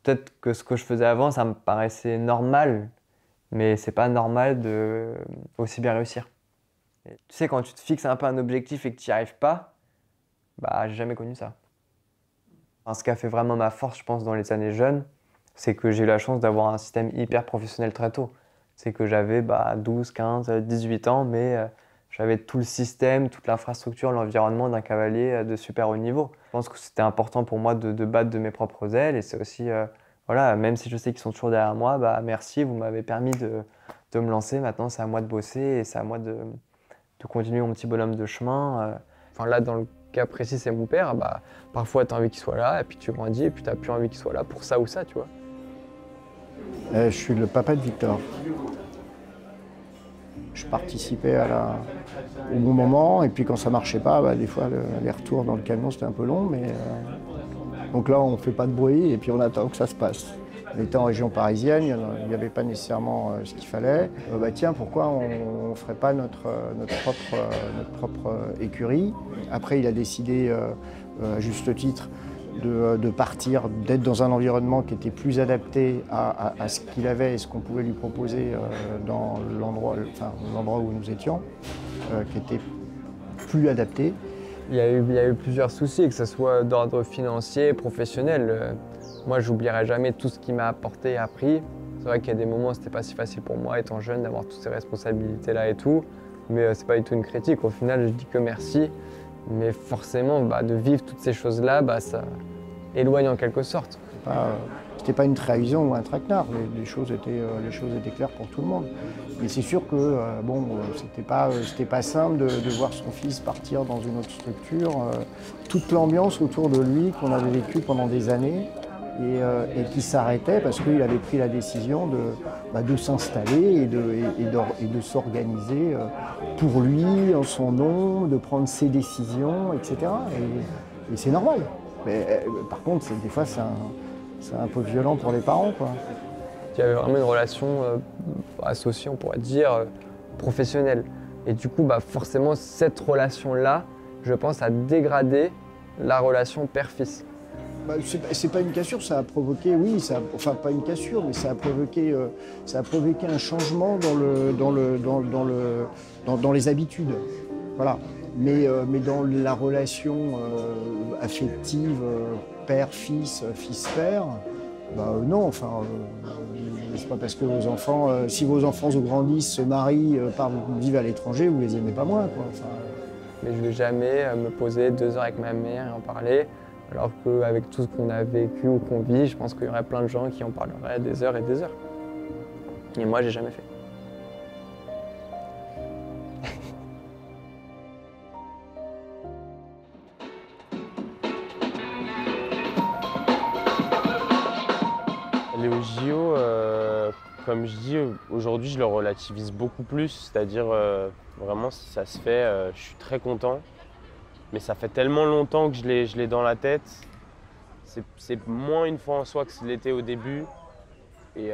Peut-être que ce que je faisais avant, ça me paraissait normal, mais c'est pas normal de aussi bien réussir. Et tu sais, quand tu te fixes un peu un objectif et que tu n'y arrives pas, bah, j'ai jamais connu ça. Enfin, ce qui a fait vraiment ma force, je pense, dans les années jeunes, c'est que j'ai eu la chance d'avoir un système hyper professionnel très tôt. C'est que j'avais 12, 15, 18 ans, mais j'avais tout le système, toute l'infrastructure, l'environnement d'un cavalier de super haut niveau. Je pense que c'était important pour moi de battre de mes propres ailes et c'est aussi, voilà, même si je sais qu'ils sont toujours derrière moi, bah, merci, vous m'avez permis de me lancer. Maintenant, c'est à moi de bosser et c'est à moi de continuer mon petit bonhomme de chemin. Enfin, là, dans le cas précis, c'est mon père. Bah, parfois, tu as envie qu'il soit là et puis tu grandis et puis tu n'as plus envie qu'il soit là pour ça ou ça, tu vois. Je suis le papa de Victor. Je participais au bon moment et puis quand ça marchait pas, bah, des fois les retours dans le camion c'était un peu long, mais donc là on fait pas de bruit et puis on attend que ça se passe. On était en région parisienne, il n'y avait pas nécessairement ce qu'il fallait. Bah tiens, pourquoi on ne ferait pas notre propre écurie? Après il a décidé, à juste titre, de partir, d'être dans un environnement qui était plus adapté à ce qu'il avait et ce qu'on pouvait lui proposer dans l'endroit où nous étions, qui était plus adapté. Il y a eu plusieurs soucis, que ce soit d'ordre financier, professionnel. Moi, j'oublierai jamais tout ce qu'il m'a apporté et appris. C'est vrai qu'il y a des moments où c'était pas si facile pour moi, étant jeune, d'avoir toutes ces responsabilités-là et tout. Mais c'est pas du tout une critique. Au final, je dis que merci. Mais forcément, de vivre toutes ces choses-là, ça éloigne en quelque sorte. C'était pas une trahison ou un traquenard, les choses étaient claires pour tout le monde. Mais c'est sûr que c'était pas simple de voir son fils partir dans une autre structure. Toute l'ambiance autour de lui qu'on avait vécue pendant des années et qui s'arrêtait parce qu'il avait pris la décision de s'installer et de s'organiser pour lui, en son nom, de prendre ses décisions, etc. Et c'est normal. Mais par contre, des fois, c'est un peu violent pour les parents, quoi. Il y avait vraiment une relation associée, on pourrait dire, professionnelle. Et du coup, forcément, cette relation-là, je pense, a dégradé la relation père-fils. C'est pas une cassure, ça a provoqué, oui, enfin pas une cassure, mais ça a provoqué un changement dans les habitudes. Voilà. Mais dans la relation affective père-fils, fils-père, non, enfin, c'est pas parce que vos enfants, si vos enfants grandissent, se marient, vivent à l'étranger, vous les aimez pas moins, quoi. Enfin, mais je ne vais jamais me poser 2 heures avec ma mère et en parler, alors qu'avec tout ce qu'on a vécu ou qu'on vit, je pense qu'il y aurait plein de gens qui en parleraient des heures et des heures. Et moi, j'ai jamais fait. Les au JO, comme je dis, aujourd'hui, je le relativise beaucoup plus, c'est-à-dire vraiment, si ça se fait, je suis très content. Mais ça fait tellement longtemps que je l'ai dans la tête. C'est moins une fois en soi que l'était au début. Et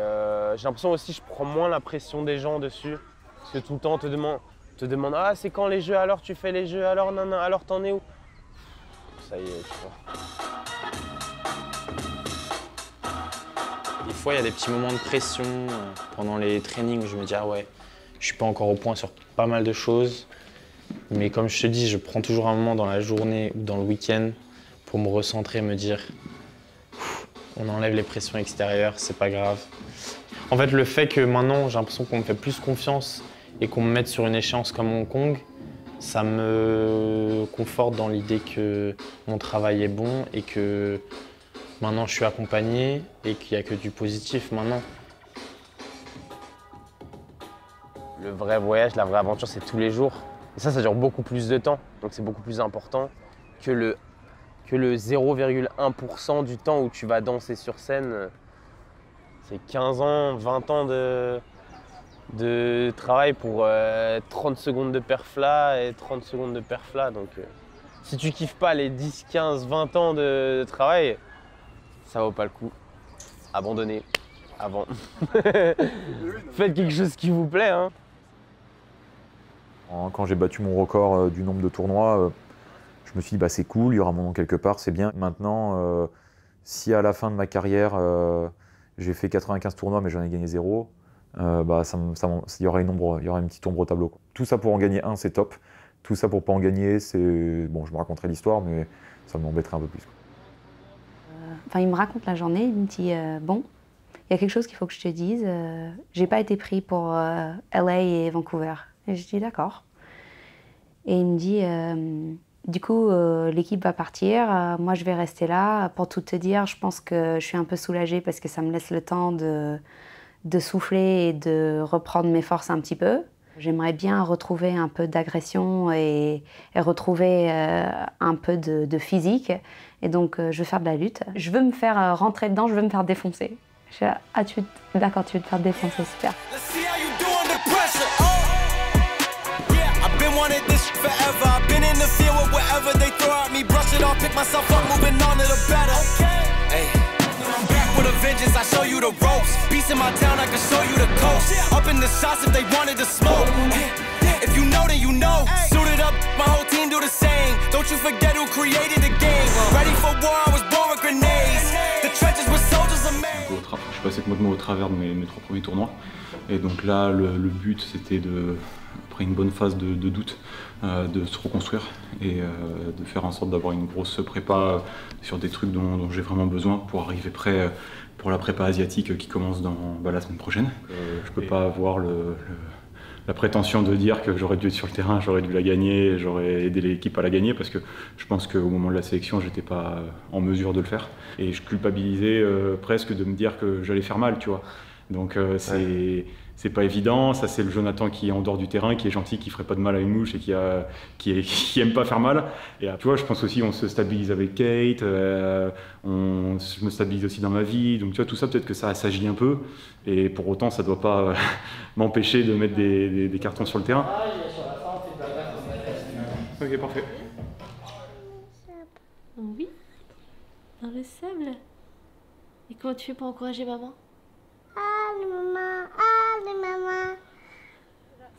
j'ai l'impression aussi que je prends moins la pression des gens dessus. Parce que tout le temps, on te demande « Ah, c'est quand les jeux? Alors tu fais les jeux? Alors non, alors t'en es où ?» Ça y est, tu vois. Des fois, il y a des petits moments de pression pendant les trainings où je me dis « Ah ouais, je suis pas encore au point sur pas mal de choses. » Mais comme je te dis, je prends toujours un moment dans la journée ou dans le week-end pour me recentrer, me dire on enlève les pressions extérieures, c'est pas grave. En fait, le fait que maintenant j'ai l'impression qu'on me fait plus confiance et qu'on me mette sur une échéance comme Hong Kong, ça me conforte dans l'idée que mon travail est bon et que maintenant je suis accompagné et qu'il n'y a que du positif maintenant. Le vrai voyage, la vraie aventure, c'est tous les jours. Et ça dure beaucoup plus de temps, donc c'est beaucoup plus important que le 0,1% du temps où tu vas danser sur scène. C'est 15 ans, 20 ans de travail pour 30 secondes de perf là et 30 secondes de perf là. Donc si tu kiffes pas les 10, 15, 20 ans de travail, ça vaut pas le coup. Abandonnez avant. Faites quelque chose qui vous plaît, hein. Quand j'ai battu mon record du nombre de tournois, je me suis dit c'est cool, il y aura mon nom quelque part, c'est bien. Maintenant, si à la fin de ma carrière, j'ai fait 95 tournois mais j'en ai gagné 0, il y aura une petite ombre au tableau, quoi. Tout ça pour en gagner un, c'est top. Tout ça pour pas en gagner, c'est... Bon, je me raconterai l'histoire, mais ça m'embêterait un peu plus, quoi. Il me raconte la journée, il me dit bon, il y a quelque chose qu'il faut que je te dise. J'ai pas été pris pour LA et Vancouver. Et je dis d'accord. Et il me dit, du coup, l'équipe va partir, moi je vais rester là. Pour tout te dire, je pense que je suis un peu soulagée parce que ça me laisse le temps de souffler et de reprendre mes forces un petit peu. J'aimerais bien retrouver un peu d'agression et retrouver un peu de physique. Et donc, je veux faire de la lutte. Je veux me faire rentrer dedans, je veux me faire défoncer. Je dis, ah, d'accord, tu veux te faire défoncer, super. Wanted this forever. I've been in the field with whatever they throw at me. Brush it off, pick myself up, moving on to the better. Hey, I'm back with a vengeance. I show you the ropes. Peace in my town, I can show you the coast. Up in the shots if they wanted to smoke. If you know, then you know. Suited up, my whole team do the same. Don't you forget who created the game. Ready for war, I was born with grenades. The trenches with soldiers are made. Je suis passé complètement au travers de mes 3 premiers tournois. Et donc là, le but, c'était après une bonne phase de doute, de se reconstruire et de faire en sorte d'avoir une grosse prépa sur des trucs dont j'ai vraiment besoin pour arriver prêt pour la prépa asiatique qui commence la semaine prochaine. Je peux pas avoir la prétention de dire que j'aurais dû être sur le terrain, j'aurais dû la gagner, j'aurais aidé l'équipe à la gagner parce que je pense qu'au moment de la sélection, j'étais pas en mesure de le faire. Et je culpabilisais presque de me dire que j'allais faire mal, tu vois. Donc c'est pas évident, ça c'est le Jonathan qui est en dehors du terrain, qui est gentil, qui ferait pas de mal à une mouche et qui aime pas faire mal. Et tu vois, je pense aussi on se stabilise avec Kate, je me stabilise aussi dans ma vie, donc tu vois tout ça peut-être que ça s'agit un peu, et pour autant ça doit pas m'empêcher de mettre des cartons sur le terrain. Ok, parfait. Oui, dans le sable. Et comment tu fais pour encourager maman? Allez, maman. Allez, maman.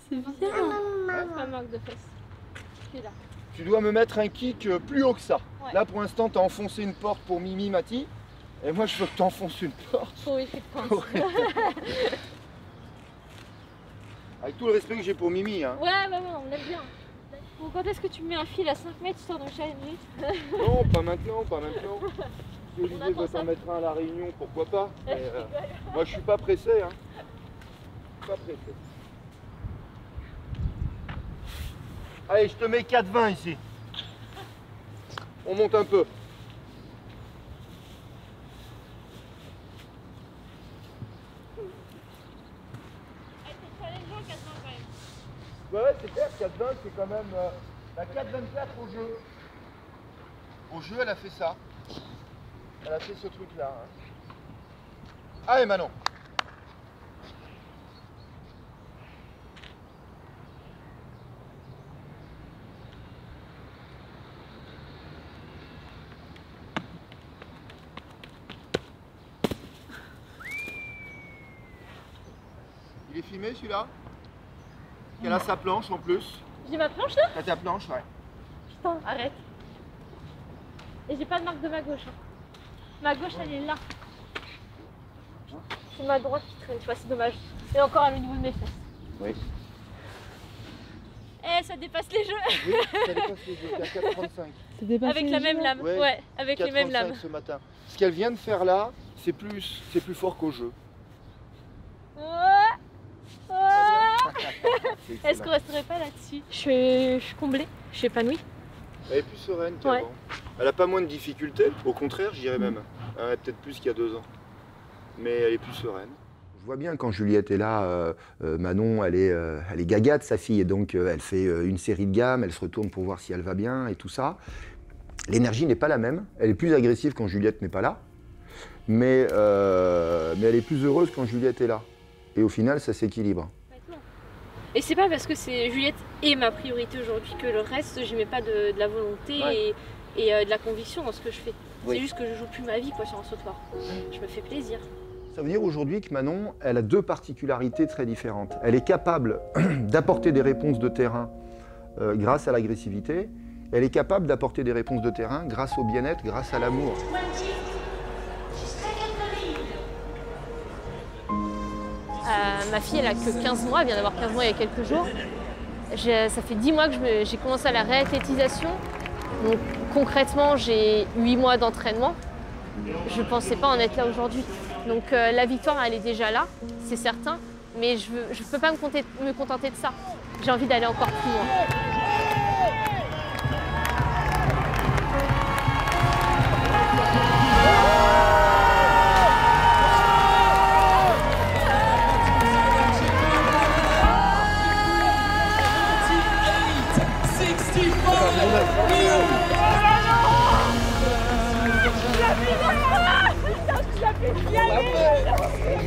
C'est bien. Ma marque de fesses. Qui est là. Tu dois me mettre un kick plus haut que ça. Ouais. Là, pour l'instant, tu as enfoncé une porte pour Mimi, Mati. Et moi, je veux que tu enfonces une porte. Pour Wifi de Prince. Avec tout le respect que j'ai pour Mimi. Hein. Ouais, on l'aime bien. Bon, quand est-ce que tu me mets un fil à 5 mètres histoire de me challenger? Non, pas maintenant, pas maintenant. Si Olivier veut t'en mettre un à la Réunion, pourquoi pas. Mais, moi, je suis pas pressé. Hein. Pas pressé. Allez, je te mets 4,20 ici. On monte un peu. Ouais, c'est clair, 4,20 c'est quand même la 4,24 au jeu. Au jeu, elle a fait ça. Elle a fait ce truc-là. Hein. Allez, Manon. Il est filmé celui-là? Elle a sa planche en plus. J'ai ma planche là? T'as ta planche, ouais. Putain, arrête. Et j'ai pas de marque de ma gauche. Hein. Ma gauche, elle est là. C'est ma droite qui traîne, tu vois, c'est dommage. Et encore à le niveau de mes fesses. Oui. Eh, ça dépasse les jeux. Oui, ça dépasse les jeux, t'es à 4,35. Avec la même lame, ouais, avec les mêmes lames. ce matin. Ce qu'elle vient de faire là, c'est plus fort qu'au jeu. Est-ce qu'on resterait pas là-dessus? Je suis comblée, je suis épanouie. Elle est plus sereine qu'avant. Elle a pas moins de difficultés, au contraire, je dirais même. Elle a peut-être plus qu'il y a 2 ans. Mais elle est plus sereine. Je vois bien quand Juliette est là, Manon, elle est gaga de sa fille, et donc elle fait une série de gammes, elle se retourne pour voir si elle va bien et tout ça. L'énergie n'est pas la même, elle est plus agressive quand Juliette n'est pas là, mais elle est plus heureuse quand Juliette est là. Et au final, ça s'équilibre. Et c'est pas parce que c'est Juliette est ma priorité aujourd'hui que le reste, j'y mets pas de la volonté et de la conviction dans ce que je fais. C'est juste que je joue plus ma vie quoi, sur un sautoir. Je me fais plaisir. Ça veut dire aujourd'hui que Manon, elle a 2 particularités très différentes. Elle est capable d'apporter des réponses de terrain grâce à l'agressivité. Elle est capable d'apporter des réponses de terrain grâce au bien-être, grâce à l'amour. Ma fille, elle a que 15 mois, elle vient d'avoir 15 mois il y a quelques jours. Ça fait 10 mois que j'ai commencé à la réathlétisation. Donc concrètement, j'ai 8 mois d'entraînement. Je ne pensais pas en être là aujourd'hui. Donc la victoire, elle est déjà là, c'est certain. Mais je ne peux pas me contenter de ça. J'ai envie d'aller encore plus loin.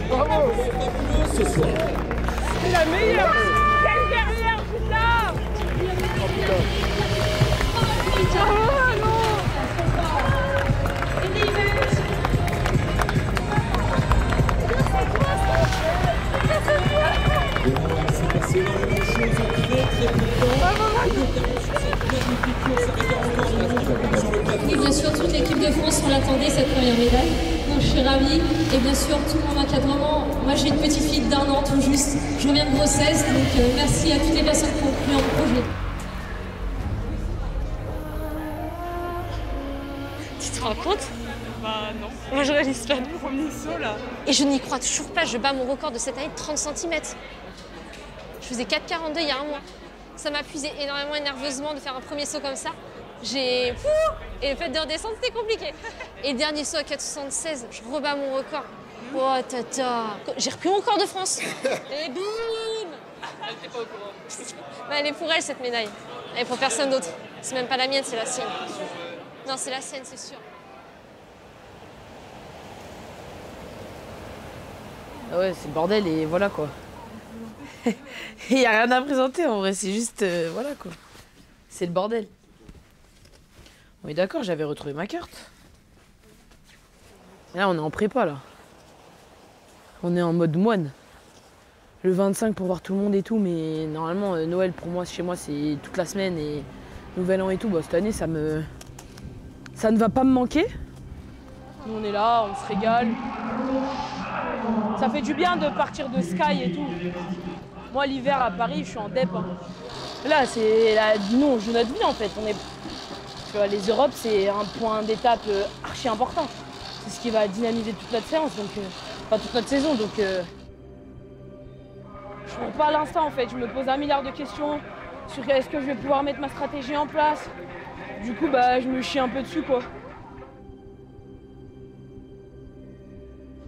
Bravo! Ce soir. C'est la meilleure! Quelle guerrière, putain! Oh non! C'est passé énormément de choses très Oui, bien sûr, toute l'équipe de France, on l'attendait, cette première médaille. Donc je suis ravie. Et bien sûr, tout le monde encadrement. Moi, j'ai une petite fille d'1 an tout juste. Je reviens de grossesse, donc merci à toutes les personnes qui ont cru en projet. Tu te rends compte? Bah non. Moi, je réalise pas. Le premier saut là. Et je n'y crois toujours pas. Je bats mon record de cette année de 30 cm. Je faisais 4,42 il y a 1 mois. Ça m'a puisé énormément et nerveusement de faire un premier saut comme ça. Et le fait de redescendre, c'était compliqué. Et le dernier saut à 4,76, je rebats mon record. Oh, tata. J'ai repris mon record de France. Et boum. Elle était pas au courant. Bah, elle est pour elle, cette médaille. Elle est pour personne d'autre. C'est même pas la mienne, c'est la sienne. Non, c'est la sienne, c'est sûr. Ah ouais, c'est le bordel et voilà quoi. Il n'y a rien à présenter en vrai, c'est juste voilà quoi. C'est le bordel. On est d'accord, j'avais retrouvé ma carte. Et là, on est en prépa là. On est en mode moine. Le 25 pour voir tout le monde et tout, mais normalement Noël pour moi, chez moi, c'est toute la semaine et Nouvel An et tout. Bah, cette année, ça ne va pas me manquer. Nous on est là, on se régale. Ça fait du bien de partir de Sky et tout. Moi l'hiver à Paris, je suis en dep. Hein. Là, nous on joue notre vie en fait. Tu vois, les Europes, c'est un point d'étape archi important. C'est ce qui va dynamiser toute notre séance, donc, enfin toute notre saison. Donc, je ne prends pas à l'instant en fait. Je me pose 1 milliard de questions sur est-ce que je vais pouvoir mettre ma stratégie en place. Du coup, bah, je me chie un peu dessus quoi.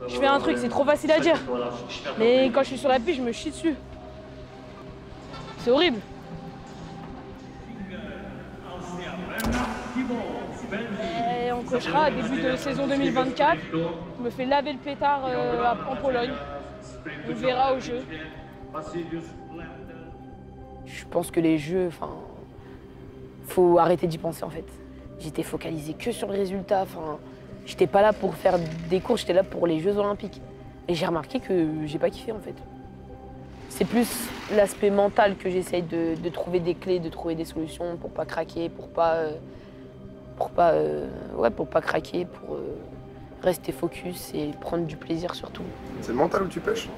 Je fais un truc, c'est trop facile à dire. Mais quand je suis sur la piste, je me chie dessus. C'est horrible. Et on coachera début de saison 2024. Je me fais laver le pétard en Pologne. On verra au jeu. Je pense que les jeux, faut arrêter d'y penser en fait. J'étais focalisée que sur le résultat. J'étais pas là pour faire des courses, j'étais là pour les Jeux Olympiques. Et j'ai remarqué que j'ai pas kiffé en fait. C'est plus l'aspect mental que j'essaye de trouver des clés, de trouver des solutions pour pas craquer, pour pas craquer, pour rester focus et prendre du plaisir surtout. C'est le mental où tu pêches?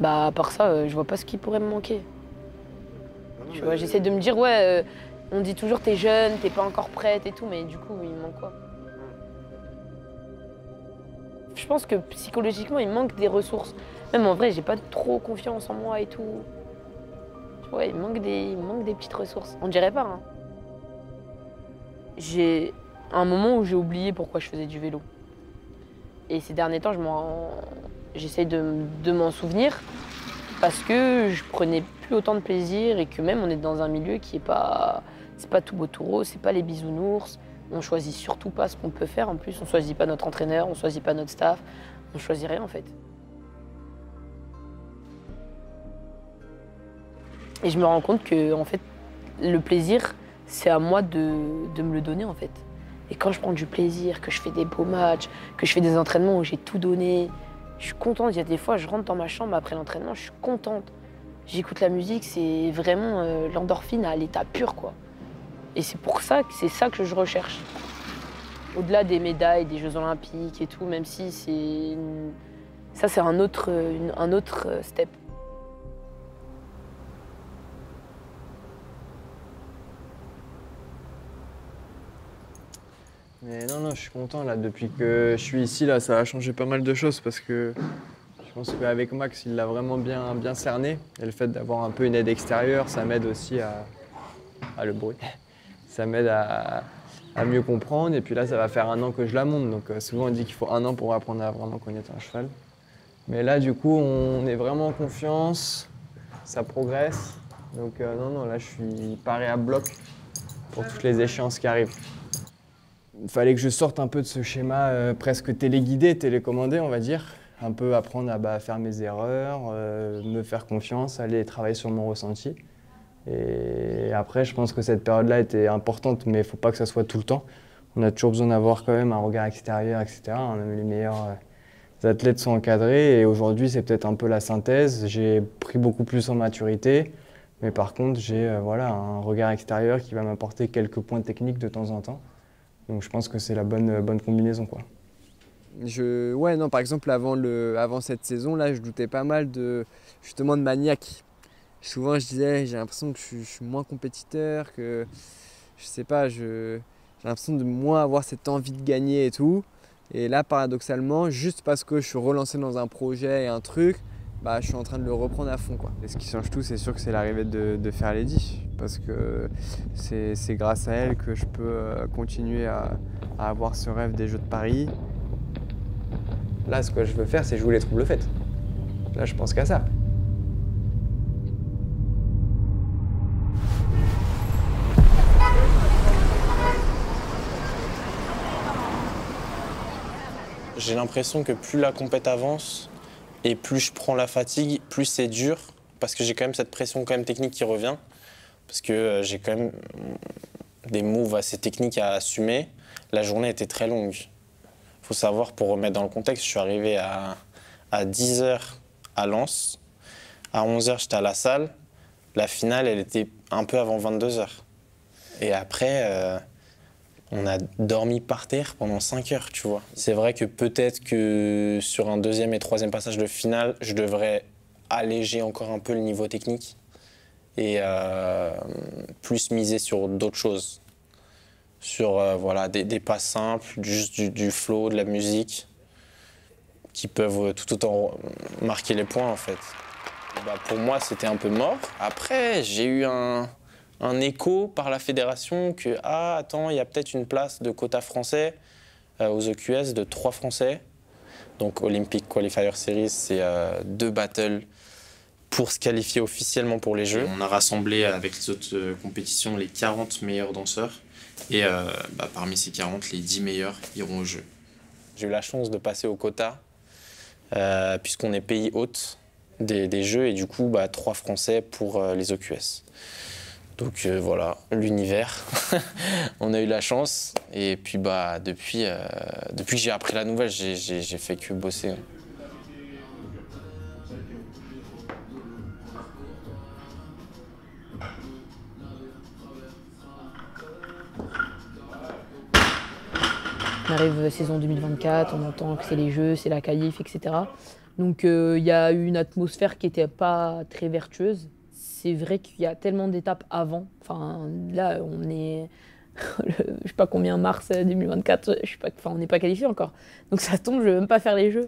Bah à part ça, je vois pas ce qui pourrait me manquer. Tu vois, j'essaie de me dire ouais, on dit toujours t'es jeune, t'es pas encore prête et tout, mais du coup il me manque quoi? Je pense que psychologiquement, il me manque des ressources. Même en vrai, j'ai pas trop confiance en moi et tout. Ouais, il me manque des petites ressources. On dirait pas, hein. J'ai un moment où j'ai oublié pourquoi je faisais du vélo. Et ces derniers temps, j'essaye de m'en souvenir parce que je prenais plus autant de plaisir et que même on est dans un milieu qui est pas... C'est pas tout beau tout rose, c'est pas les bisounours. On choisit surtout pas ce qu'on peut faire. En plus, on choisit pas notre entraîneur, on choisit pas notre staff. On choisit rien en fait. Et je me rends compte que en fait, le plaisir, c'est à moi de me le donner en fait. Et quand je prends du plaisir, que je fais des beaux matchs, que je fais des entraînements où j'ai tout donné, je suis contente. Il y a des fois, je rentre dans ma chambre après l'entraînement, je suis contente. J'écoute la musique, c'est vraiment l'endorphine à l'état pur quoi. Et c'est pour ça que c'est ça que je recherche. Au-delà des médailles, des Jeux Olympiques et tout, même si ça c'est un autre step. Mais non, je suis content là. Depuis que je suis ici, là, ça a changé pas mal de choses parce que je pense qu'avec Max, il l'a vraiment bien cerné. Et le fait d'avoir un peu une aide extérieure, ça m'aide aussi à le bruit. Ça m'aide à mieux comprendre. Et puis là, ça va faire 1 an que je la monte. Donc souvent, on dit qu'il faut 1 an pour apprendre à vraiment connaître un cheval. Mais là, du coup, on est vraiment en confiance. Ça progresse. Donc non, là, je suis paré à bloc pour toutes les échéances qui arrivent. Il fallait que je sorte un peu de ce schéma presque téléguidé, télécommandé, on va dire. Un peu apprendre à faire mes erreurs, me faire confiance, aller travailler sur mon ressenti. Et après, je pense que cette période-là était importante, mais il ne faut pas que ça soit tout le temps. On a toujours besoin d'avoir quand même un regard extérieur, etc. Les meilleurs athlètes sont encadrés et aujourd'hui, c'est peut-être un peu la synthèse. J'ai pris beaucoup plus en maturité, mais par contre, j'ai un regard extérieur qui va m'apporter quelques points techniques de temps en temps. Donc je pense que c'est la bonne combinaison, quoi. Par exemple, avant cette saison-là, je doutais pas mal justement de Maniac. Souvent, je disais, j'ai l'impression que je suis moins compétiteur, que je sais pas, j'ai l'impression de moins avoir cette envie de gagner et tout. Et là, paradoxalement, juste parce que je suis relancé dans un projet et un truc, je suis en train de le reprendre à fond, quoi. Et ce qui change tout, c'est sûr que c'est l'arrivée de Ferledi, parce que c'est grâce à elle que je peux continuer à avoir ce rêve des Jeux de Paris. Là, ce que je veux faire, c'est jouer les troubles fêtes. Là, je pense qu'à ça. J'ai l'impression que plus la compète avance et plus je prends la fatigue, plus c'est dur parce que j'ai quand même cette pression technique qui revient parce que j'ai quand même des moves assez techniques à assumer. La journée était très longue. Il faut savoir, pour remettre dans le contexte, je suis arrivé à à 10h à Lens. À 11h, j'étais à la salle. La finale, elle était un peu avant 22h. Et après, on a dormi par terre pendant 5 heures, tu vois. C'est vrai que peut-être que sur un deuxième et troisième passage de finale, je devrais alléger encore un peu le niveau technique et plus miser sur d'autres choses. Sur voilà, des pas simples, juste du flow, de la musique, qui peuvent tout autant marquer les points en fait. Bah, pour moi, c'était un peu mort. Après, j'ai eu un écho par la fédération que, ah, attends, il y a peut-être une place de quota français aux EQS de 3 Français. Donc, Olympic Qualifier Series, c'est 2 battles pour se qualifier officiellement pour les Jeux. On a rassemblé avec les autres compétitions les 40 meilleurs danseurs. Et parmi ces 40, les 10 meilleurs iront aux Jeux. J'ai eu la chance de passer au quota, puisqu'on est pays hôte des Jeux, et du coup, 3 Français pour les OQS. Donc voilà, l'univers, on a eu la chance. Et puis depuis que j'ai appris la nouvelle, j'ai fait que bosser. On arrive saison 2024, on entend que c'est les Jeux, c'est la qualif, etc. Donc il y a eu une atmosphère qui n'était pas très vertueuse. C'est vrai qu'il y a tellement d'étapes avant. Enfin, là, on est, je sais pas combien, mars 2024, je sais pas, enfin, on n'est pas qualifié encore. Donc ça tombe, je ne vais même pas faire les Jeux.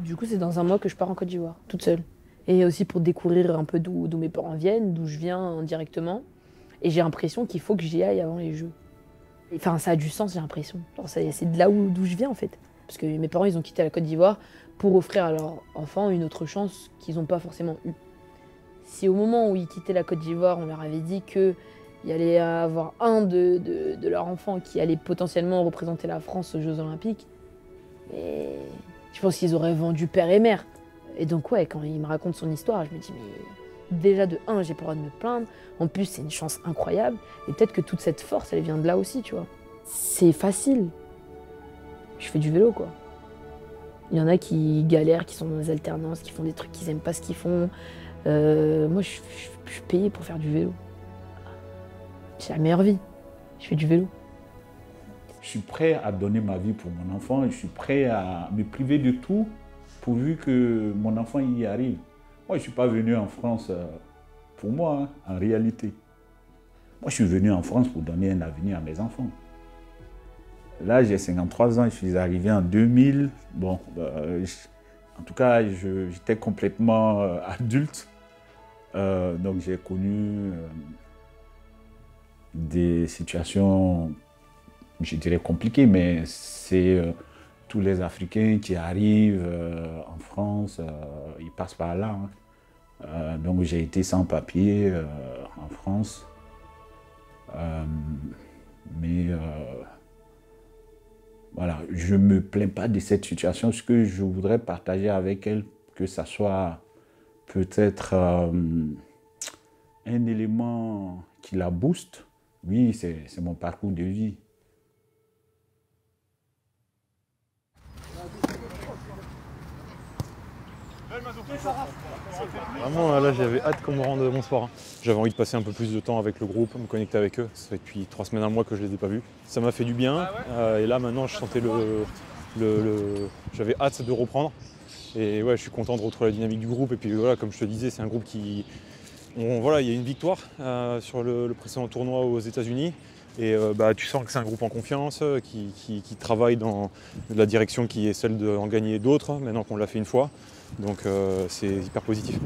Du coup, c'est dans un mois que je pars en Côte d'Ivoire, toute seule. Et aussi pour découvrir un peu d'où mes parents viennent, d'où je viens indirectement. Et j'ai l'impression qu'il faut que j'y aille avant les Jeux. Enfin, ça a du sens, j'ai l'impression. C'est de là d'où je viens, en fait. Parce que mes parents, ils ont quitté la Côte d'Ivoire pour offrir à leurs enfants une autre chance qu'ils n'ont pas forcément eue. Si au moment où ils quittaient la Côte d'Ivoire, on leur avait dit qu'il y allait avoir un de leurs enfants qui allait potentiellement représenter la France aux Jeux Olympiques, mais je pense qu'ils auraient vendu père et mère. Et donc, ouais, quand il me raconte son histoire, je me dis, mais déjà de 1, j'ai pas le droit de me plaindre. En plus, c'est une chance incroyable. Et peut-être que toute cette force, elle vient de là aussi, tu vois. C'est facile. Je fais du vélo, quoi. Il y en a qui galèrent, qui sont dans des alternances, qui font des trucs qu'ils aiment pas ce qu'ils font. Moi, je suis payée pour faire du vélo. C'est la meilleure vie. Je fais du vélo. Je suis prêt à donner ma vie pour mon enfant. Je suis prêt à me priver de tout pourvu que mon enfant y arrive. Moi, je ne suis pas venu en France pour moi, hein, en réalité. Moi, je suis venu en France pour donner un avenir à mes enfants. Là, j'ai 53 ans, je suis arrivé en 2000. Bon, en tout cas, j'étais complètement adulte. Donc, j'ai connu des situations, je dirais, compliquées, mais c'est tous les Africains qui arrivent en France, ils passent par là. Hein. Donc, j'ai été sans papier en France. Mais voilà, je ne me plains pas de cette situation. Ce que je voudrais partager avec elle, que ça soit peut-être un élément qui la booste, oui, c'est mon parcours de vie. Vraiment, là, j'avais hâte qu'on me rende mon sport. Hein. J'avais envie de passer un peu plus de temps avec le groupe, me connecter avec eux. Ça fait depuis 3 semaines, un mois que je ne les ai pas vus. Ça m'a fait du bien. Et là, maintenant, je sentais j'avais hâte de reprendre. Et ouais, je suis content de retrouver la dynamique du groupe. Et puis voilà, comme je te disais, c'est un groupe qui... voilà, il y a une victoire sur le précédent tournoi aux États-Unis. Et tu sens que c'est un groupe en confiance, qui travaille dans la direction qui est celle d'en gagner d'autres, maintenant qu'on l'a fait une fois. Donc c'est hyper positif.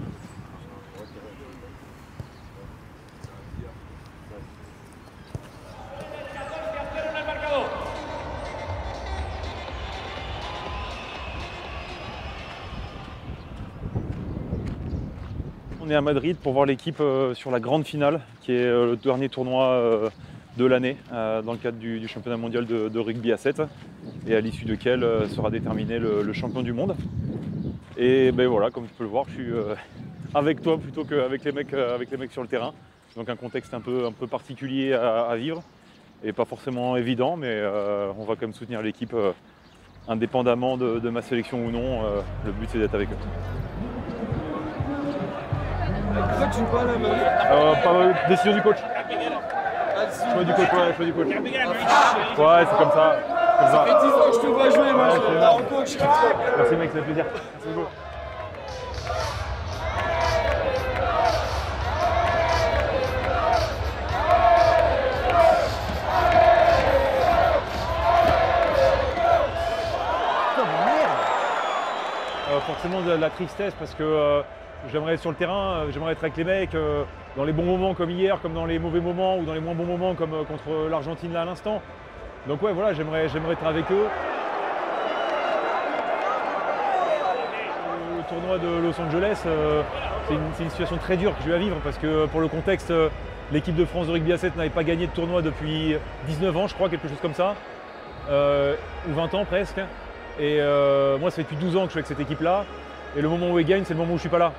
On est à Madrid pour voir l'équipe sur la grande finale, qui est le dernier tournoi de l'année dans le cadre du championnat mondial de rugby à 7 et à l'issue duquel sera déterminé le champion du monde. Et ben voilà, comme tu peux le voir, je suis avec toi plutôt qu'avec les mecs sur le terrain. Donc un contexte un peu particulier à vivre et pas forcément évident, mais on va quand même soutenir l'équipe indépendamment de ma sélection ou non, le but c'est d'être avec eux. Pourquoi tu joues pas là maintenant? Pas décision du coach. Choix du coach, ouais, choix du coach. Ouais, c'est comme ça. Ça fait 10 ans que je te vois jouer, moi, je suis là en coach. Merci mec, ça fait plaisir. Merci beaucoup. Forcément de la tristesse parce que j'aimerais être sur le terrain, j'aimerais être avec les mecs dans les bons moments comme hier, comme dans les mauvais moments ou dans les moins bons moments comme contre l'Argentine là à l'instant. Donc ouais voilà, j'aimerais être avec eux. Le tournoi de Los Angeles, c'est une situation très dure que je vais à vivre parce que pour le contexte, l'équipe de France de rugby à 7 n'avait pas gagné de tournoi depuis 19 ans je crois, quelque chose comme ça, ou 20 ans presque. Et moi, ça fait depuis 12 ans que je suis avec cette équipe-là. Et le moment où ils gagnent, c'est le moment où je ne suis pas là.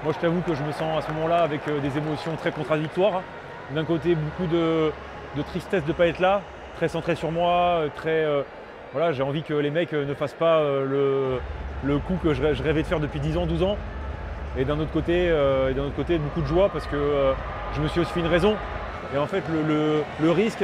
Moi, je t'avoue que je me sens à ce moment-là avec des émotions très contradictoires. D'un côté, beaucoup de tristesse de ne pas être là, très centré sur moi, voilà, j'ai envie que les mecs ne fassent pas le coup que je rêvais de faire depuis 10 ans, 12 ans. Et d'un autre côté, beaucoup de joie parce que je me suis aussi fait une raison. Et en fait, le risque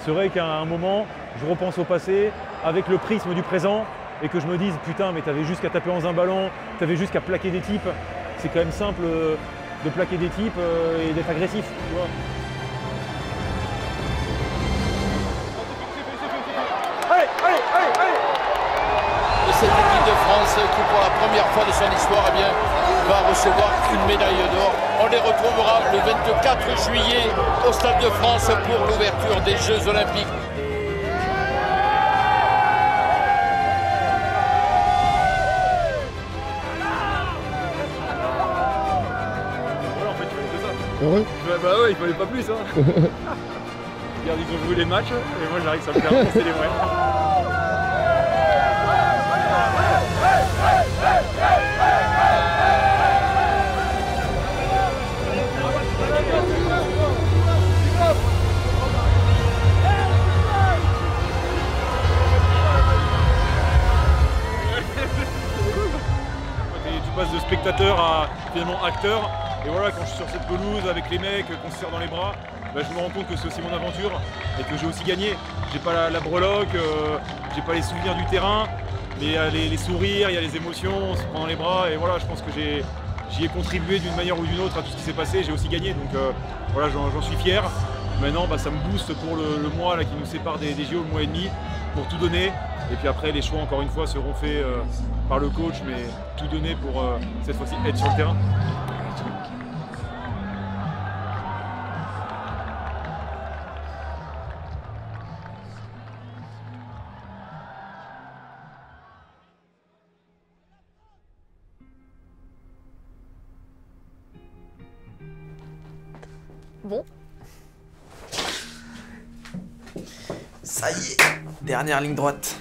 serait qu'à un moment, je repense au passé avec le prisme du présent et que je me dise putain mais t'avais juste qu'à taper dans un ballon, t'avais juste qu'à plaquer des types. C'est quand même simple de plaquer des types et d'être agressif. Tu vois. Allez, allez, allez, allez. Et cette équipe de France qui pour la première fois de son histoire eh bien, va recevoir une médaille d'or. On les retrouvera le 24 juillet au Stade de France pour l'ouverture des Jeux Olympiques. Ouais. Bah ouais, il fallait pas plus hein. Regarde, ils ont joué les matchs et moi j'arrive, ça me fait avancer les vrais. Tu passes de spectateur à finalement acteur. Et voilà, quand je suis sur cette pelouse avec les mecs, qu'on se serre dans les bras, bah, je me rends compte que c'est aussi mon aventure et que j'ai aussi gagné. J'ai pas la breloque, j'ai pas les souvenirs du terrain, mais il y a les sourires, il y a les émotions, on se prend dans les bras et voilà, je pense que j'y ai contribué d'une manière ou d'une autre à tout ce qui s'est passé, j'ai aussi gagné, donc voilà, j'en suis fier. Maintenant, bah, ça me booste pour le mois là, qui nous sépare des JO, le mois et demi, pour tout donner. Et puis après, les choix, encore une fois, seront faits par le coach, mais tout donner pour cette fois-ci être sur le terrain. Bon. Ça y est, dernière ligne droite.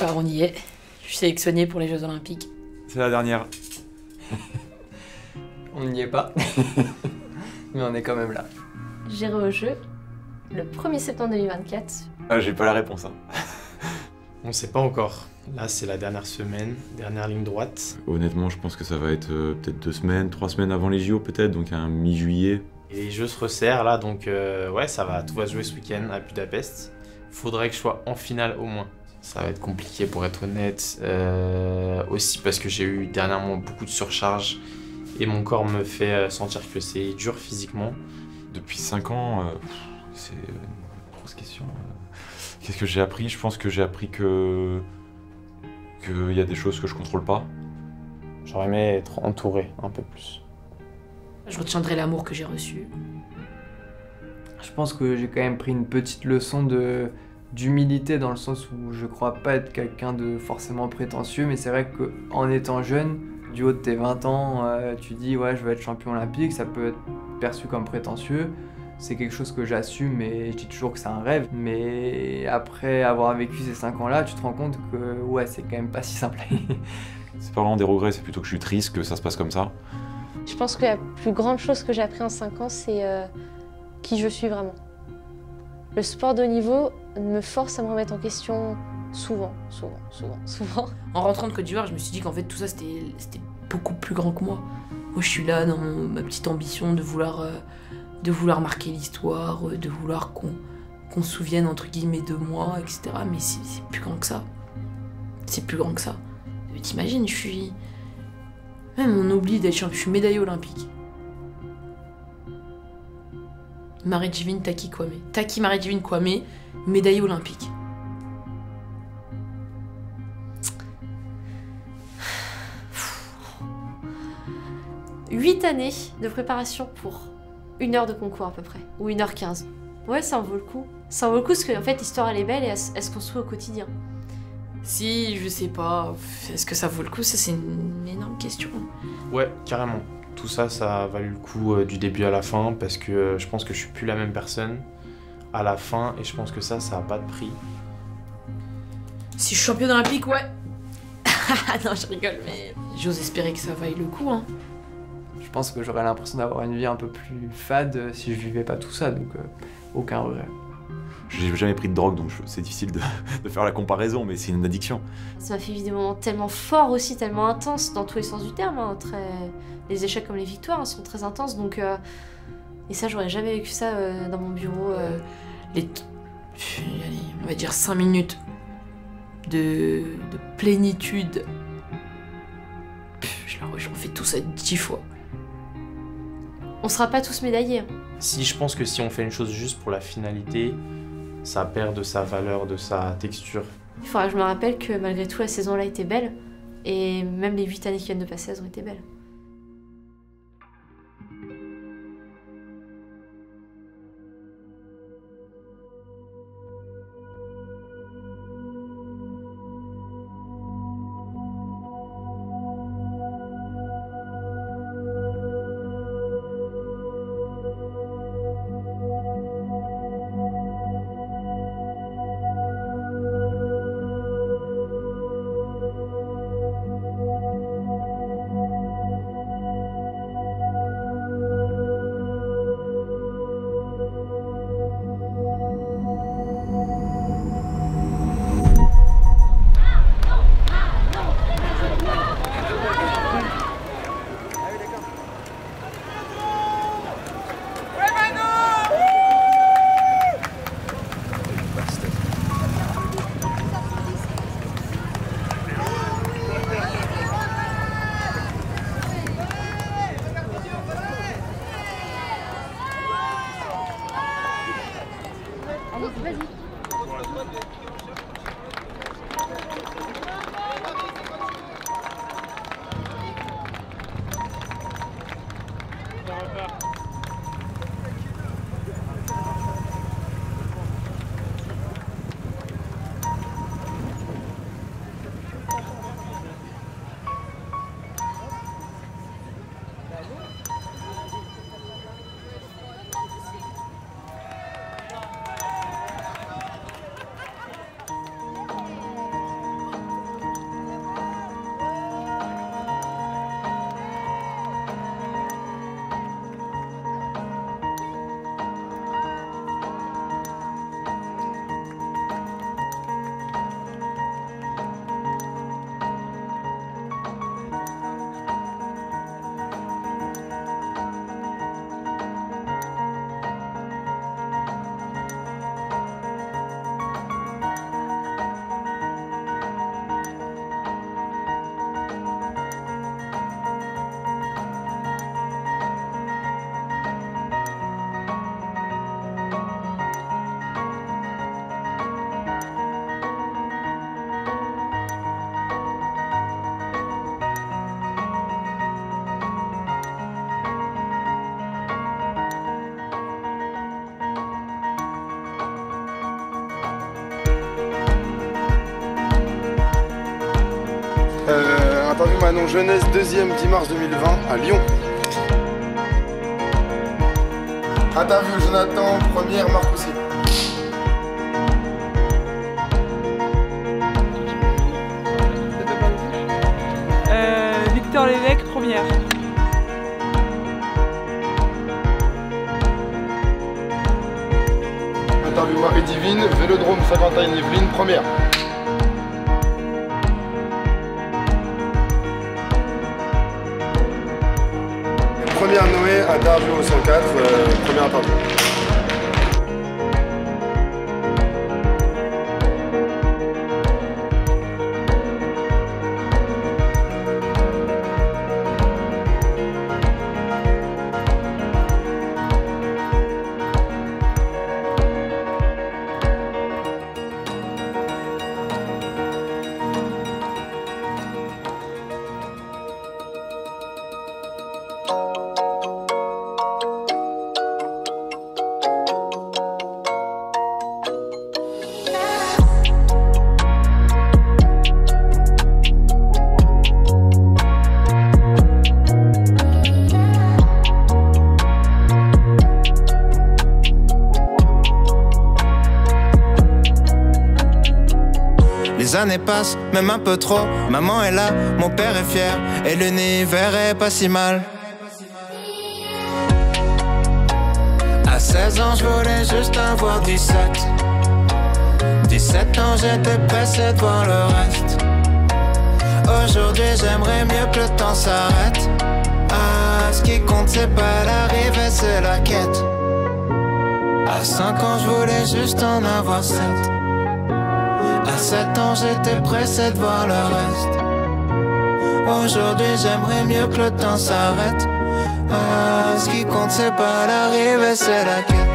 Alors on y est. Je suis sélectionné pour les Jeux Olympiques. C'est la dernière. On n'y est pas, mais on est quand même là. J'irai au jeu le 1er septembre 2024. Ah, j'ai pas la réponse. Hein. On sait pas encore. Là, c'est la dernière semaine, dernière ligne droite. Honnêtement, je pense que ça va être peut-être 2 semaines, 3 semaines avant les JO peut-être, donc un mi-juillet. Et les jeux se resserrent là, donc ouais, tout va se jouer ce week-end à Budapest. Faudrait que je sois en finale au moins. Ça va être compliqué pour être honnête, aussi parce que j'ai eu dernièrement beaucoup de surcharge et mon corps me fait sentir que c'est dur physiquement. Depuis 5 ans, c'est une grosse question. Qu'est-ce que j'ai appris? Je pense que j'ai appris qu'il y a des choses que je contrôle pas. J'aurais aimé être entouré un peu plus. Je retiendrai l'amour que j'ai reçu. Je pense que j'ai quand même pris une petite leçon d'humilité dans le sens où je crois pas être quelqu'un de forcément prétentieux, mais c'est vrai qu'en étant jeune, du haut de tes 20 ans, tu dis ouais je veux être champion olympique, ça peut être perçu comme prétentieux. C'est quelque chose que j'assume et je dis toujours que c'est un rêve. Mais après avoir vécu ces 5 ans-là, tu te rends compte que ouais, c'est quand même pas si simple. C'est pas vraiment des regrets, c'est plutôt que je suis triste que ça se passe comme ça. Je pense que la plus grande chose que j'ai appris en 5 ans, c'est qui je suis vraiment. Le sport de haut niveau me force à me remettre en question Souvent. En rentrant de Côte d'Ivoire, je me suis dit qu'en fait tout ça c'était beaucoup plus grand que moi. Moi je suis là dans ma petite ambition de vouloir marquer l'histoire, de vouloir qu'on se souvienne entre guillemets de moi, etc. Mais c'est plus grand que ça. C'est plus grand que ça. T'imagines, je suis... Même on oublie d'être champion, je suis médaillée olympique. Marie-Divine Taki Kwame. Taki Marie-Divine Kwame, médaillée olympique. Huit années de préparation pour 1 heure de concours à peu près, ou 1h15. Ouais, ça en vaut le coup. Ça en vaut le coup parce qu'en fait l'histoire elle est belle et elle se construit au quotidien. Si, je sais pas, est-ce que ça vaut le coup? Ça c'est une énorme question. Ouais, carrément. Tout ça, ça a valu le coup du début à la fin parce que je pense que je suis plus la même personne à la fin et je pense que ça a pas de prix. Si je suis championne olympique, ouais. Non, je rigole, mais j'ose espérer que ça vaille le coup, hein. Je pense que j'aurais l'impression d'avoir une vie un peu plus fade si je vivais pas tout ça, donc aucun regret. J'ai jamais pris de drogue, donc c'est difficile de faire la comparaison, mais c'est une addiction. Ça m'a fait vivre des moments tellement forts aussi, tellement intenses, dans tous les sens du terme. Hein, les échecs comme les victoires hein, sont très intenses, donc... Et ça, j'aurais jamais vécu ça dans mon bureau. Allez, on va dire 5 minutes de plénitude. Je refais tout ça 10 fois. On sera pas tous médaillés. Hein. Si, je pense que si on fait une chose juste pour la finalité, ça perd de sa valeur, de sa texture. Il faudra que je me rappelle que malgré tout, la saison-là était belle. Et même les 8 années qui viennent de passer, elles ont été belles. Interview Manon Jeunesse, 2e 10 mars 2020 à Lyon. Interview Jonathan, 1er Marcoussi. Victor Lévesque, 1er. Interview Marie-Divine, Vélodrome Saint-Quentin-Yvelines, 1er. interview au 104, première interview. Les années passent, même un peu trop. Maman est là, mon père est fier, et l'univers est pas si mal. À 16 ans, je voulais juste avoir 17. 17 ans, j'étais pressé de voir le reste. Aujourd'hui, j'aimerais mieux que le temps s'arrête. Ah, ce qui compte, c'est pas l'arrivée, c'est la quête. À 5 ans, je voulais juste en avoir 7. À 7 ans, j'étais pressé de voir le reste. Aujourd'hui, j'aimerais mieux que le temps s'arrête. Ah, ce qui compte, c'est pas l'arrivée, c'est la quête.